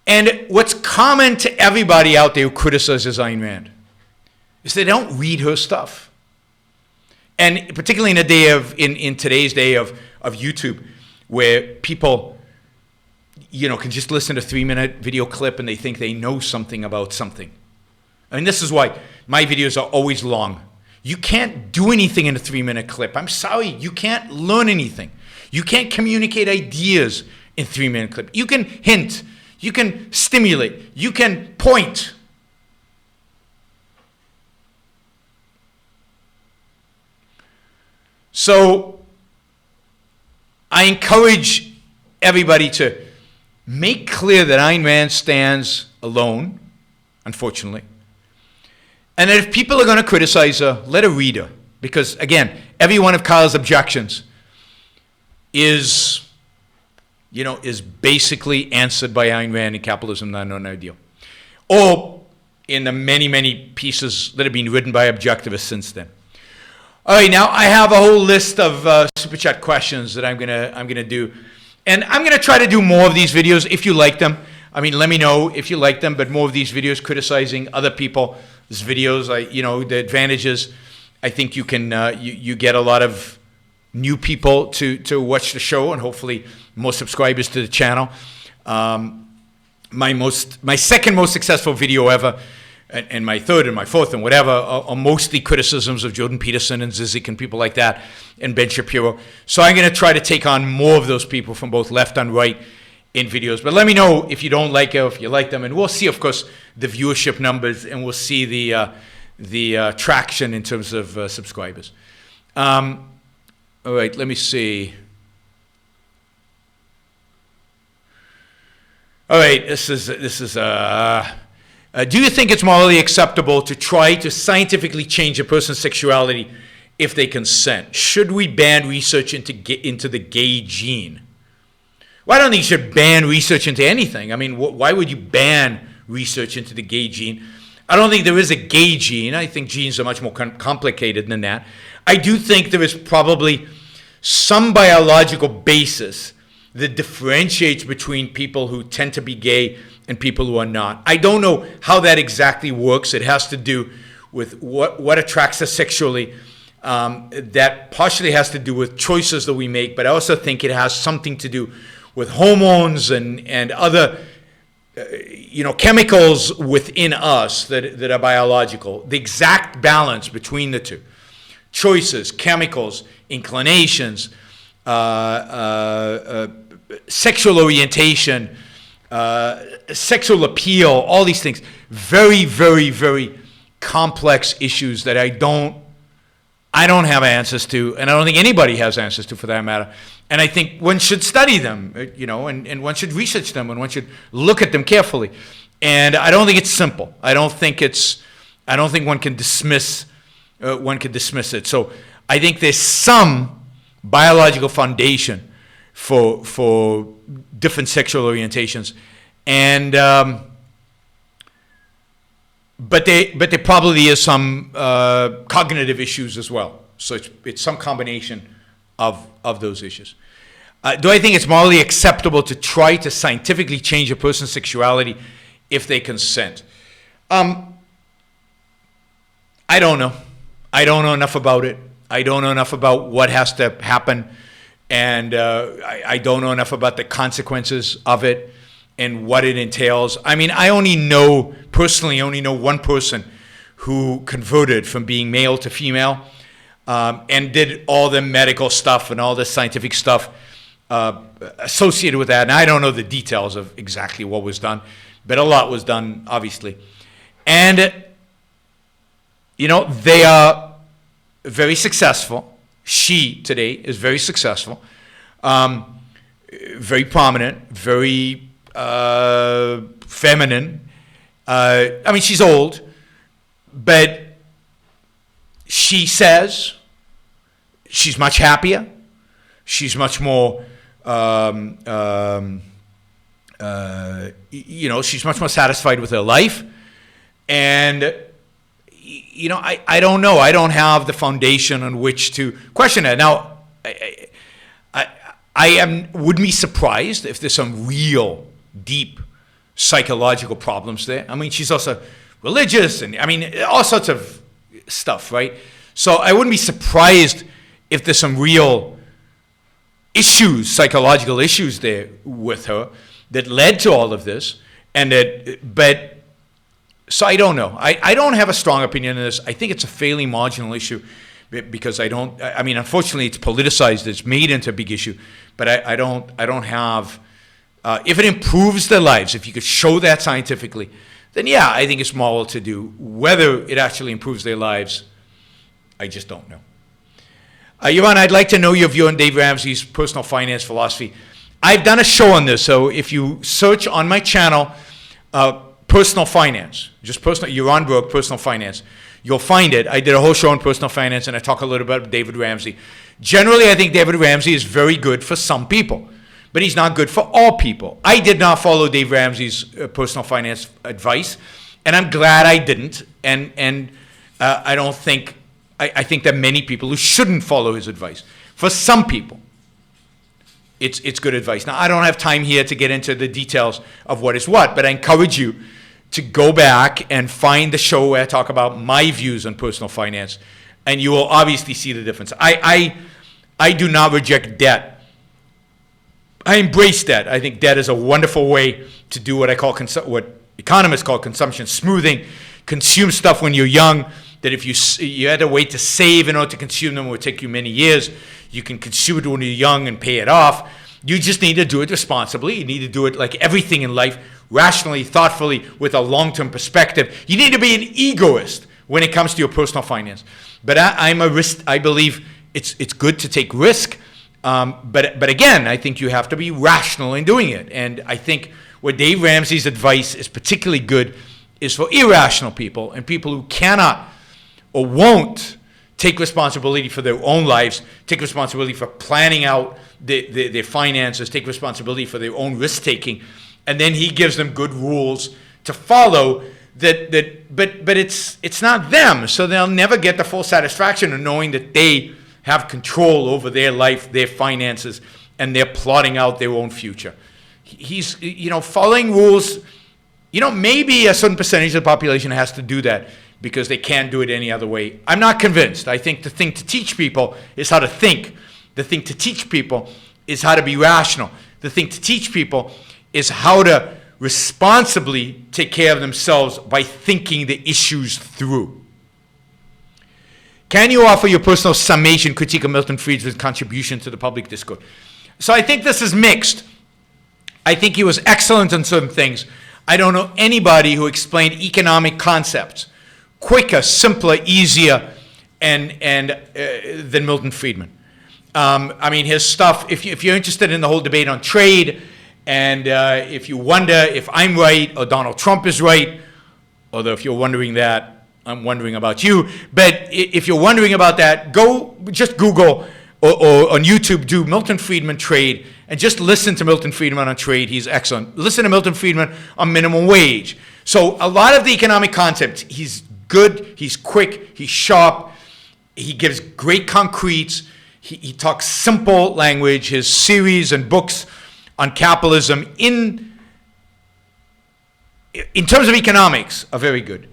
And what's common to everybody out there who criticizes Ayn Rand is they don't read her stuff. And particularly in a day of, in today's day of YouTube, where people, can just listen to a 3-minute video clip and they think they know something about something. I mean, this is why my videos are always long. You can't do anything in a 3-minute clip. I'm sorry, you can't learn anything. You can't communicate ideas in a 3-minute clip. You can hint, you can stimulate, you can point. So I encourage everybody to make clear that Ayn Rand stands alone, unfortunately. And that if people are going to criticize her, let her read her. Because, again, every one of Kyle's objections is basically answered by Ayn Rand in Capitalism, Not an Ideal. Or in the many, many pieces that have been written by objectivists since then. All right, now I have a whole list of Super Chat questions that I'm gonna do. And I'm going to try to do more of these videos if you like them. I mean, let me know if you like them, but more of these videos criticizing other people's videos. The advantages, I think you can, you get a lot of new people to watch the show and hopefully more subscribers to the channel. My second most successful video ever, and my third and my fourth and whatever, are mostly criticisms of Jordan Peterson and Zizek and people like that, and Ben Shapiro. So I'm going to try to take on more of those people from both left and right in videos. But let me know if you don't like it or if you like them. And we'll see, of course, the viewership numbers, and we'll see the traction in terms of subscribers. All right, let me see. All right, this is do you think it's morally acceptable to try to scientifically change a person's sexuality if they consent? Should we ban research into the gay gene? Well, I don't think you should ban research into anything. I mean, why would you ban research into the gay gene? I don't think there is a gay gene. I think genes are much more complicated than that. I do think there is probably some biological basis that differentiates between people who tend to be gay and people who are not. I don't know how that exactly works. It has to do with what attracts us sexually. That partially has to do with choices that we make, but I also think it has something to do with hormones and other chemicals within us that are biological. The exact balance between the two. Choices, chemicals, inclinations, sexual orientation, sexual appeal, all these things. Very, very, very complex issues that I don't have answers to, and I don't think anybody has answers to, for that matter. And I think one should study them, and one should research them, and one should look at them carefully. And I don't think it's simple. I don't think one can dismiss it. So I think there's some biological foundation for different sexual orientations, and but there probably is some cognitive issues as well. So it's some combination of those issues. Do I think it's morally acceptable to try to scientifically change a person's sexuality if they consent? I don't know. I don't know enough about it. I don't know enough about what has to happen, and I don't know enough about the consequences of it and what it entails. I mean, I personally only know one person who converted from being male to female, and did all the medical stuff and all the scientific stuff associated with that. And I don't know the details of exactly what was done, but a lot was done, obviously. And, they are very successful. She, today, is very successful, very prominent, very feminine. I mean, she's old, but she says she's much happier. She's much more, she's much more satisfied with her life. And, I don't know. I don't have the foundation on which to question it. Now, I would be surprised if there's some real deep psychological problems there. I mean, she's also religious, and all sorts of stuff, right? So I wouldn't be surprised if there's some real issues, psychological issues there with her that led to all of this, so I don't know. I don't have a strong opinion on this. I think it's a fairly marginal issue because unfortunately it's politicized, it's made into a big issue, but I don't have, if it improves their lives, if you could show that scientifically, then yeah, I think it's moral to do. Whether it actually improves their lives, I just don't know. Yaron, I'd like to know your view on Dave Ramsey's personal finance philosophy. I've done a show on this, so if you search on my channel, personal finance, just Yaron Brook, personal finance, you'll find it. I did a whole show on personal finance, and I talk a little bit about David Ramsey. Generally, I think David Ramsey is very good for some people, but he's not good for all people. I did not follow Dave Ramsey's personal finance advice, and I'm glad I didn't. And I don't think, I think there are many people who shouldn't follow his advice. For some people, it's good advice. Now, I don't have time here to get into the details of what is what, but I encourage you to go back and find the show where I talk about my views on personal finance, and you will obviously see the difference. I do not reject debt. I embrace debt. I think debt is a wonderful way to do what I call what economists call consumption smoothing. Consume stuff when you're young that if you had to wait to save in order to consume them, it would take you many years. You can consume it when you're young and pay it off. You just need to do it responsibly. You need to do it like everything in life, rationally, thoughtfully, with a long-term perspective. You need to be an egoist when it comes to your personal finance. But I'm a risk. I believe it's good to take risk. But again, I think you have to be rational in doing it. And I think what Dave Ramsey's advice is particularly good is for irrational people and people who cannot or won't take responsibility for their own lives, take responsibility for planning out their finances, take responsibility for their own risk-taking, and then he gives them good rules to follow. But it's not them, so they'll never get the full satisfaction of knowing that they have control over their life, their finances, and they're plotting out their own future. He's, following rules. Maybe a certain percentage of the population has to do that because they can't do it any other way. I'm not convinced. I think the thing to teach people is how to think. The thing to teach people is how to be rational. The thing to teach people is how to responsibly take care of themselves by thinking the issues through. Can you offer your personal summation critique of Milton Friedman's contribution to the public discourse? So I think this is mixed. I think he was excellent on certain things. I don't know anybody who explained economic concepts quicker, simpler, easier, than Milton Friedman. I mean, his stuff, if you're interested in the whole debate on trade, and if you wonder if I'm right or Donald Trump is right, although if you're wondering that, I'm wondering about you, but if you're wondering about that, go just Google or on YouTube, do Milton Friedman trade, and just listen to Milton Friedman on trade. He's excellent. Listen to Milton Friedman on minimum wage. So a lot of the economic concepts, he's good, he's quick, he's sharp, he gives great concretes, he talks simple language. His series and books on capitalism in terms of economics are very good.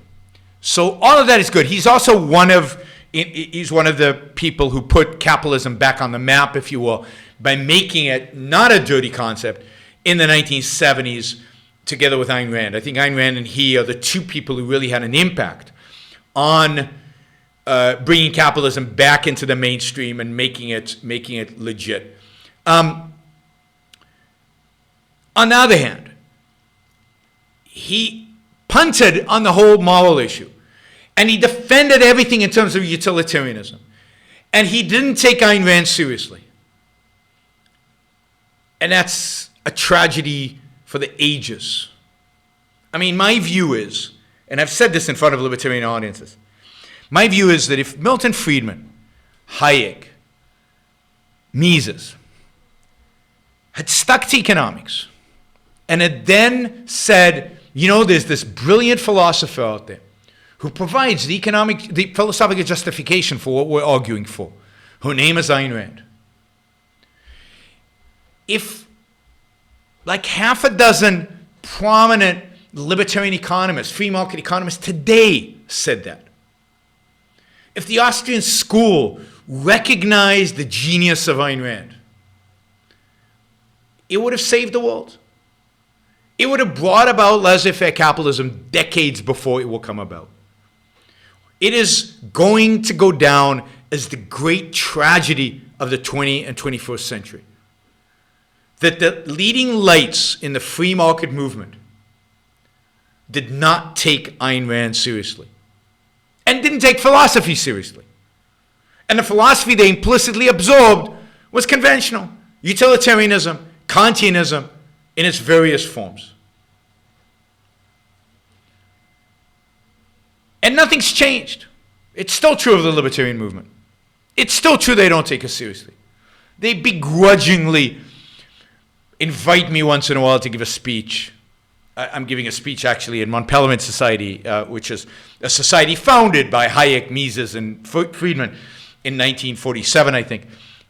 So all of that is good. He's also one of the people who put capitalism back on the map, if you will, by making it not a dirty concept in the 1970s together with Ayn Rand. I think Ayn Rand and he are the two people who really had an impact on bringing capitalism back into the mainstream and making it legit. On the other hand, he punted on the whole moral issue, and he defended everything in terms of utilitarianism, and he didn't take Ayn Rand seriously. And that's a tragedy for the ages. I mean, my view is, and I've said this in front of libertarian audiences, my view is that if Milton Friedman, Hayek, Mises had stuck to economics and had then said, you know, there's this brilliant philosopher out there who provides the philosophical justification for what we're arguing for, whose name is Ayn Rand. If like half a dozen prominent libertarian economists, free market economists today said that, if the Austrian school recognized the genius of Ayn Rand, it would have saved the world. It would have brought about laissez-faire capitalism decades before it will come about. It is going to go down as the great tragedy of the 20th and 21st century. That the leading lights in the free market movement did not take Ayn Rand seriously and didn't take philosophy seriously. And the philosophy they implicitly absorbed was conventional, utilitarianism, Kantianism in its various forms. And nothing's changed. It's still true of the libertarian movement. It's still true they don't take us seriously. They begrudgingly invite me once in a while to give a speech. I'm giving a speech actually in Montpellier Society, which is a society founded by Hayek, Mises, and Friedman in 1947, I think.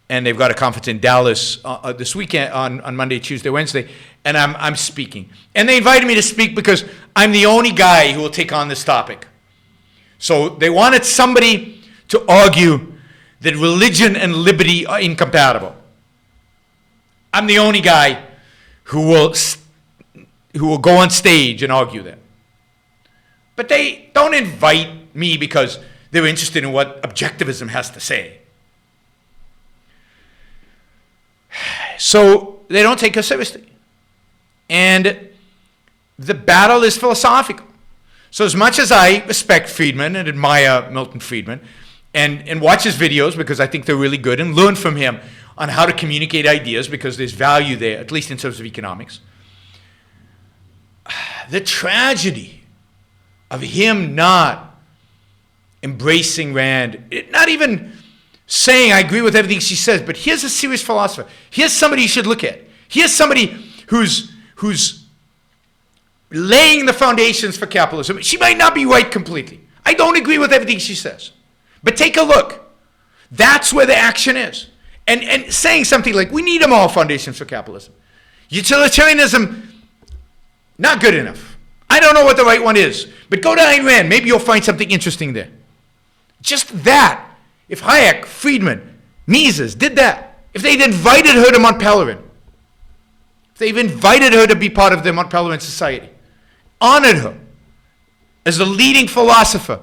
And they've got a conference in Dallas this weekend on Monday, Tuesday, Wednesday, and I'm speaking. And they invited me to speak because I'm the only guy who will take on this topic. So they wanted somebody to argue that religion and liberty are incompatible. I'm the only guy who will go on stage and argue that. But they don't invite me because they're interested in what objectivism has to say. So they don't take us seriously. And the battle is philosophical. So as much as I respect Friedman and admire Milton Friedman and watch his videos because I think they're really good and learn from him on how to communicate ideas because there's value there, at least in terms of economics, the tragedy of him not embracing Rand, not even saying I agree with everything she says, but here's a serious philosopher. Here's somebody you should look at. Here's somebody who's laying the foundations for capitalism. She might not be right completely. I don't agree with everything she says. But take a look. That's where the action is. And saying something like, we need a moral foundations for capitalism. Utilitarianism, not good enough. I don't know what the right one is. But go to Ayn Rand. Maybe you'll find something interesting there. Just that. If Hayek, Friedman, Mises did that, if they'd invited her to Montpellier, if they've invited her to be part of the Montpellier Society, honored her as the leading philosopher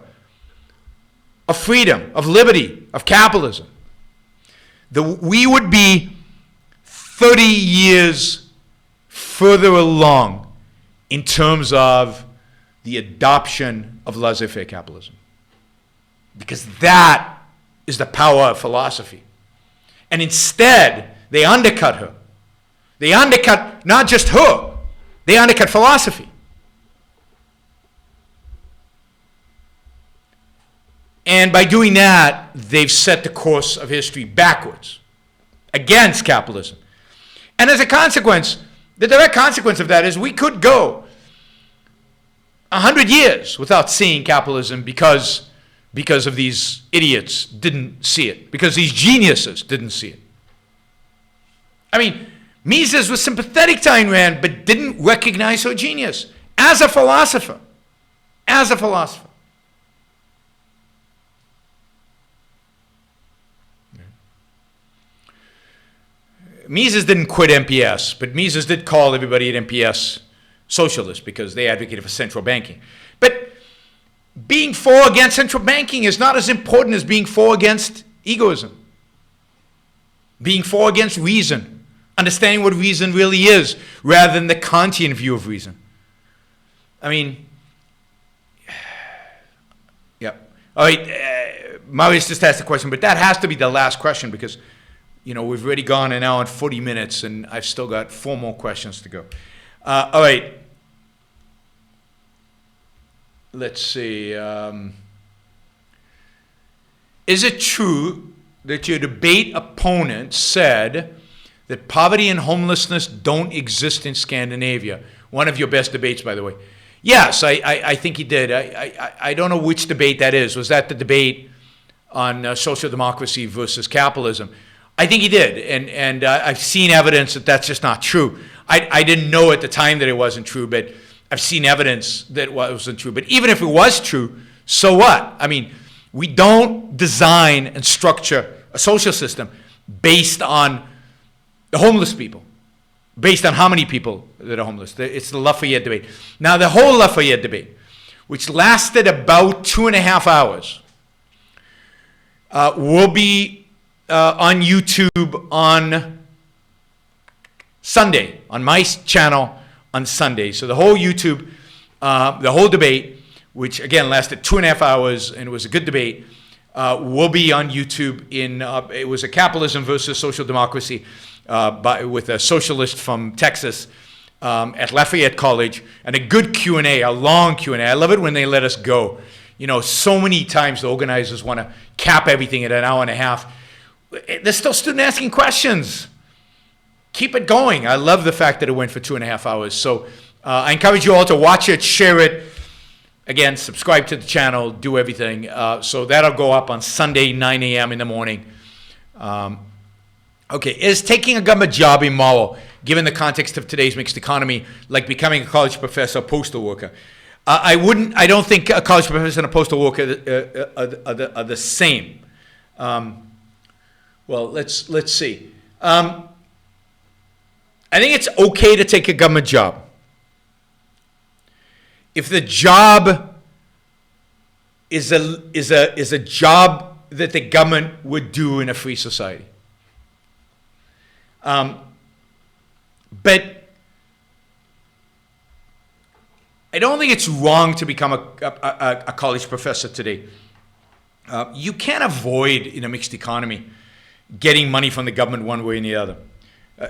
of freedom, of liberty, of capitalism, we would be 30 years further along in terms of the adoption of laissez-faire capitalism. Because that is the power of philosophy. And instead, they undercut her. They undercut not just her, they undercut philosophy. And by doing that, they've set the course of history backwards, against capitalism. And as a consequence, the direct consequence of that is we could go 100 years without seeing capitalism because of these idiots didn't see it, because these geniuses didn't see it. I mean, Mises was sympathetic to Ayn Rand, but didn't recognize her genius as a philosopher. As a philosopher. Mises didn't quit MPS, but Mises did call everybody at MPS socialist because they advocated for central banking. But being for or against central banking is not as important as being for or against egoism. Being for or against reason. Understanding what reason really is rather than the Kantian view of reason. I mean, yeah. All right, Marius just asked a question, but that has to be the last question because, you know, we've already gone an hour and 40 minutes and I've still got 4 more questions to go. All right. Let's see. Is it true that your debate opponent said that poverty and homelessness don't exist in Scandinavia? One of your best debates, by the way. Yes, I think he did. I don't know which debate that is. Was that the debate on social democracy versus capitalism? I think he did, and I've seen evidence that that's just not true. I didn't know at the time that it wasn't true, but I've seen evidence that it wasn't true. But even if it was true, so what? I mean, we don't design and structure a social system based on the homeless people, based on how many people that are homeless. It's the Lafayette debate. Now, the whole Lafayette debate, which lasted about 2.5 hours, will be on YouTube on Sunday, on my channel on Sunday. So the whole YouTube, the whole debate, which again lasted 2.5 hours and it was a good debate, will be on YouTube. It was a capitalism versus social democracy with a socialist from Texas at Lafayette College, and a good Q&A, a long Q&A. I love it when they let us go. You know, so many times the organizers want to cap everything at an hour and a half. There's still students asking questions. Keep it going. I love the fact that it went for 2.5 hours. So I encourage you all to watch it, share it. Again, subscribe to the channel, do everything. So that'll go up on Sunday, 9 a.m. in the morning. Okay, is taking a government job immoral, given the context of today's mixed economy, like becoming a college professor or postal worker? I don't think a college professor and a postal worker are the same. Well, let's see. I think it's okay to take a government job if the job is a job that the government would do in a free society. But I don't think it's wrong to become a college professor today. You can't avoid, in a mixed economy, getting money from the government one way or the other.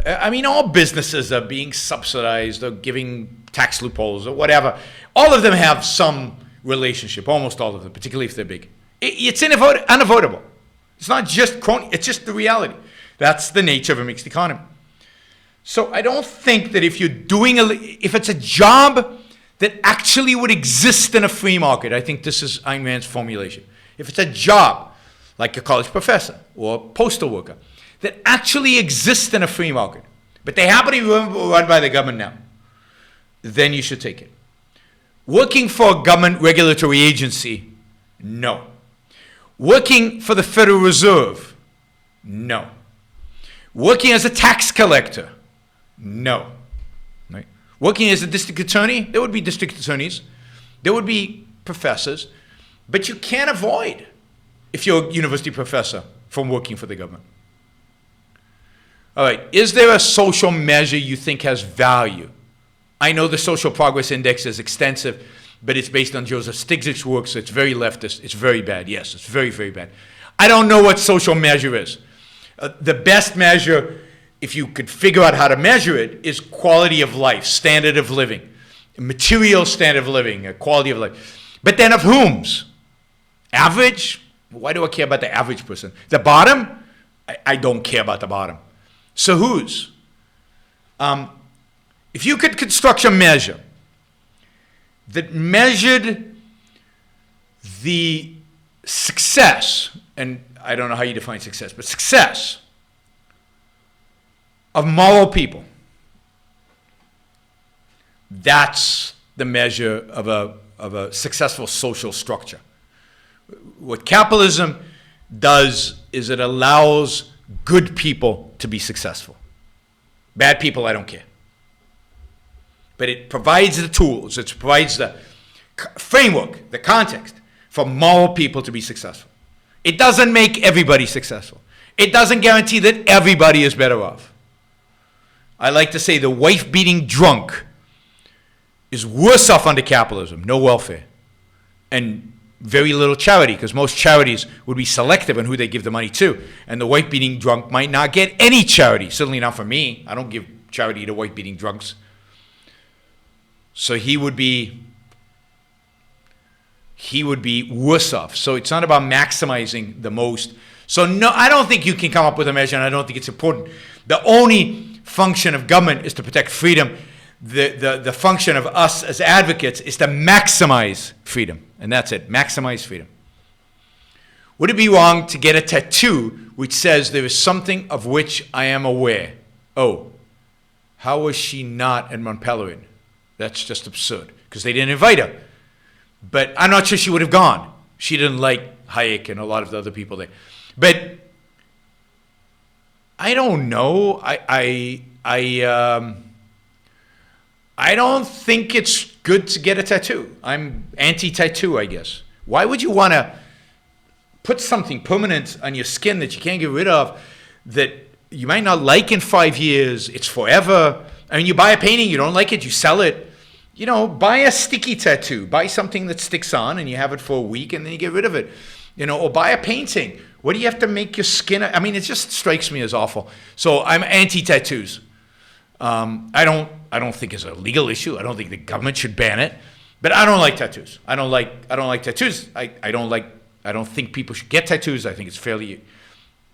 I mean, all businesses are being subsidized or giving tax loopholes or whatever. All of them have some relationship, almost all of them, particularly if they're big. It's unavoidable. It's not just crony, it's just the reality. That's the nature of a mixed economy. So I don't think that if you're if it's a job that actually would exist in a free market, I think this is Ayn Rand's formulation. If it's a job, like a college professor or a postal worker, that actually exists in a free market, but they happen to be run by the government now, then you should take it. Working for a government regulatory agency, no. Working for the Federal Reserve, no. Working as a tax collector, no. Right? Working as a district attorney, there would be district attorneys, there would be professors, but you can't avoid if you're a university professor, from working for the government? All right, is there a social measure you think has value? I know the Social Progress Index is extensive, but it's based on Joseph Stiglitz's work, so it's very leftist. It's very bad. Yes, it's very, very bad. I don't know what social measure is. The best measure, if you could figure out how to measure it, is quality of life, standard of living, material standard of living, quality of life. But then of whom's? Average? Why do I care about the average person? The bottom? I don't care about the bottom. So whose? If you could construct a measure that measured the success, and I don't know how you define success, but success of moral people, that's the measure of a successful social structure. What capitalism does is it allows good people to be successful. Bad people, I don't care. But it provides the tools, it provides the framework, the context for moral people to be successful. It doesn't make everybody successful. It doesn't guarantee that everybody is better off. I like to say the wife-beating drunk is worse off under capitalism, no welfare, and very little charity, because most charities would be selective on who they give the money to, and the wife-beating drunk might not get any charity, certainly not from me. I don't give charity to wife-beating drunks. So he would be worse off. So it's not about maximizing the most. So no, I don't think you can come up with a measure, and I don't think it's important. The only function of government is to protect freedom. The function of us as advocates is to maximize freedom. And that's it, maximize freedom. Would it be wrong to get a tattoo which says there is something of which I am aware? Oh, how was she not at Mount Pelerin? That's just absurd, because they didn't invite her. But I'm not sure she would have gone. She didn't like Hayek and a lot of the other people there. But I don't know. I don't think it's good to get a tattoo. I'm anti-tattoo, I guess. Why would you want to put something permanent on your skin that you can't get rid of, that you might not like in 5 years? It's forever. I mean, you buy a painting, you don't like it, you sell it. You know, buy a sticky tattoo. Buy something that sticks on and you have it for a week and then you get rid of it. You know, or buy a painting. What do you have to make your skin? I mean, it just strikes me as awful. So I'm anti-tattoos. I don't think it's a legal issue. I don't think the government should ban it. But I don't like tattoos. I don't like tattoos. I don't think people should get tattoos. I think it's fairly,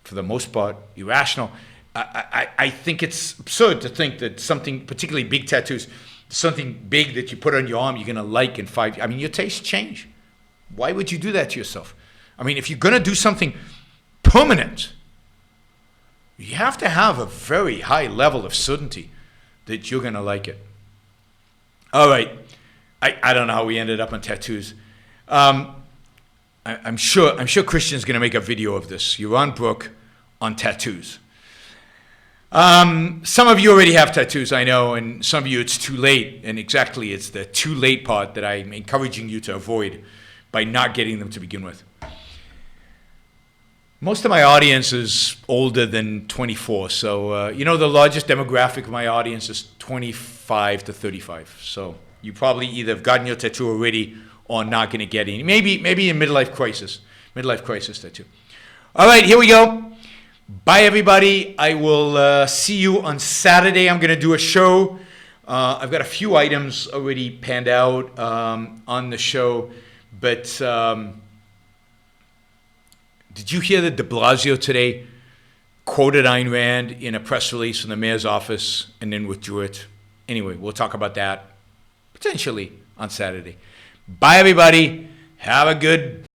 for the most part, irrational. I think it's absurd to think that something, particularly big tattoos, something big that you put on your arm, you're going to like in 5 years. I mean, your tastes change. Why would you do that to yourself? I mean, if you're going to do something permanent, you have to have a very high level of certainty that you're going to like it. All right. I don't know how we ended up on tattoos. I'm sure Christian's going to make a video of this. Yaron Brook on tattoos. Some of you already have tattoos, I know, and some of you it's too late. And exactly, it's the too late part that I'm encouraging you to avoid by not getting them to begin with. Most of my audience is older than 24. So, you know, the largest demographic of my audience is 25 to 35. So you probably either have gotten your tattoo already or not going to get any. Maybe in midlife crisis tattoo. All right, here we go. Bye, everybody. I will see you on Saturday. I'm going to do a show. I've got a few items already panned out on the show. But did you hear that de Blasio today quoted Ayn Rand in a press release from the mayor's office and then withdrew it? Anyway, we'll talk about that potentially on Saturday. Bye, everybody. Have a good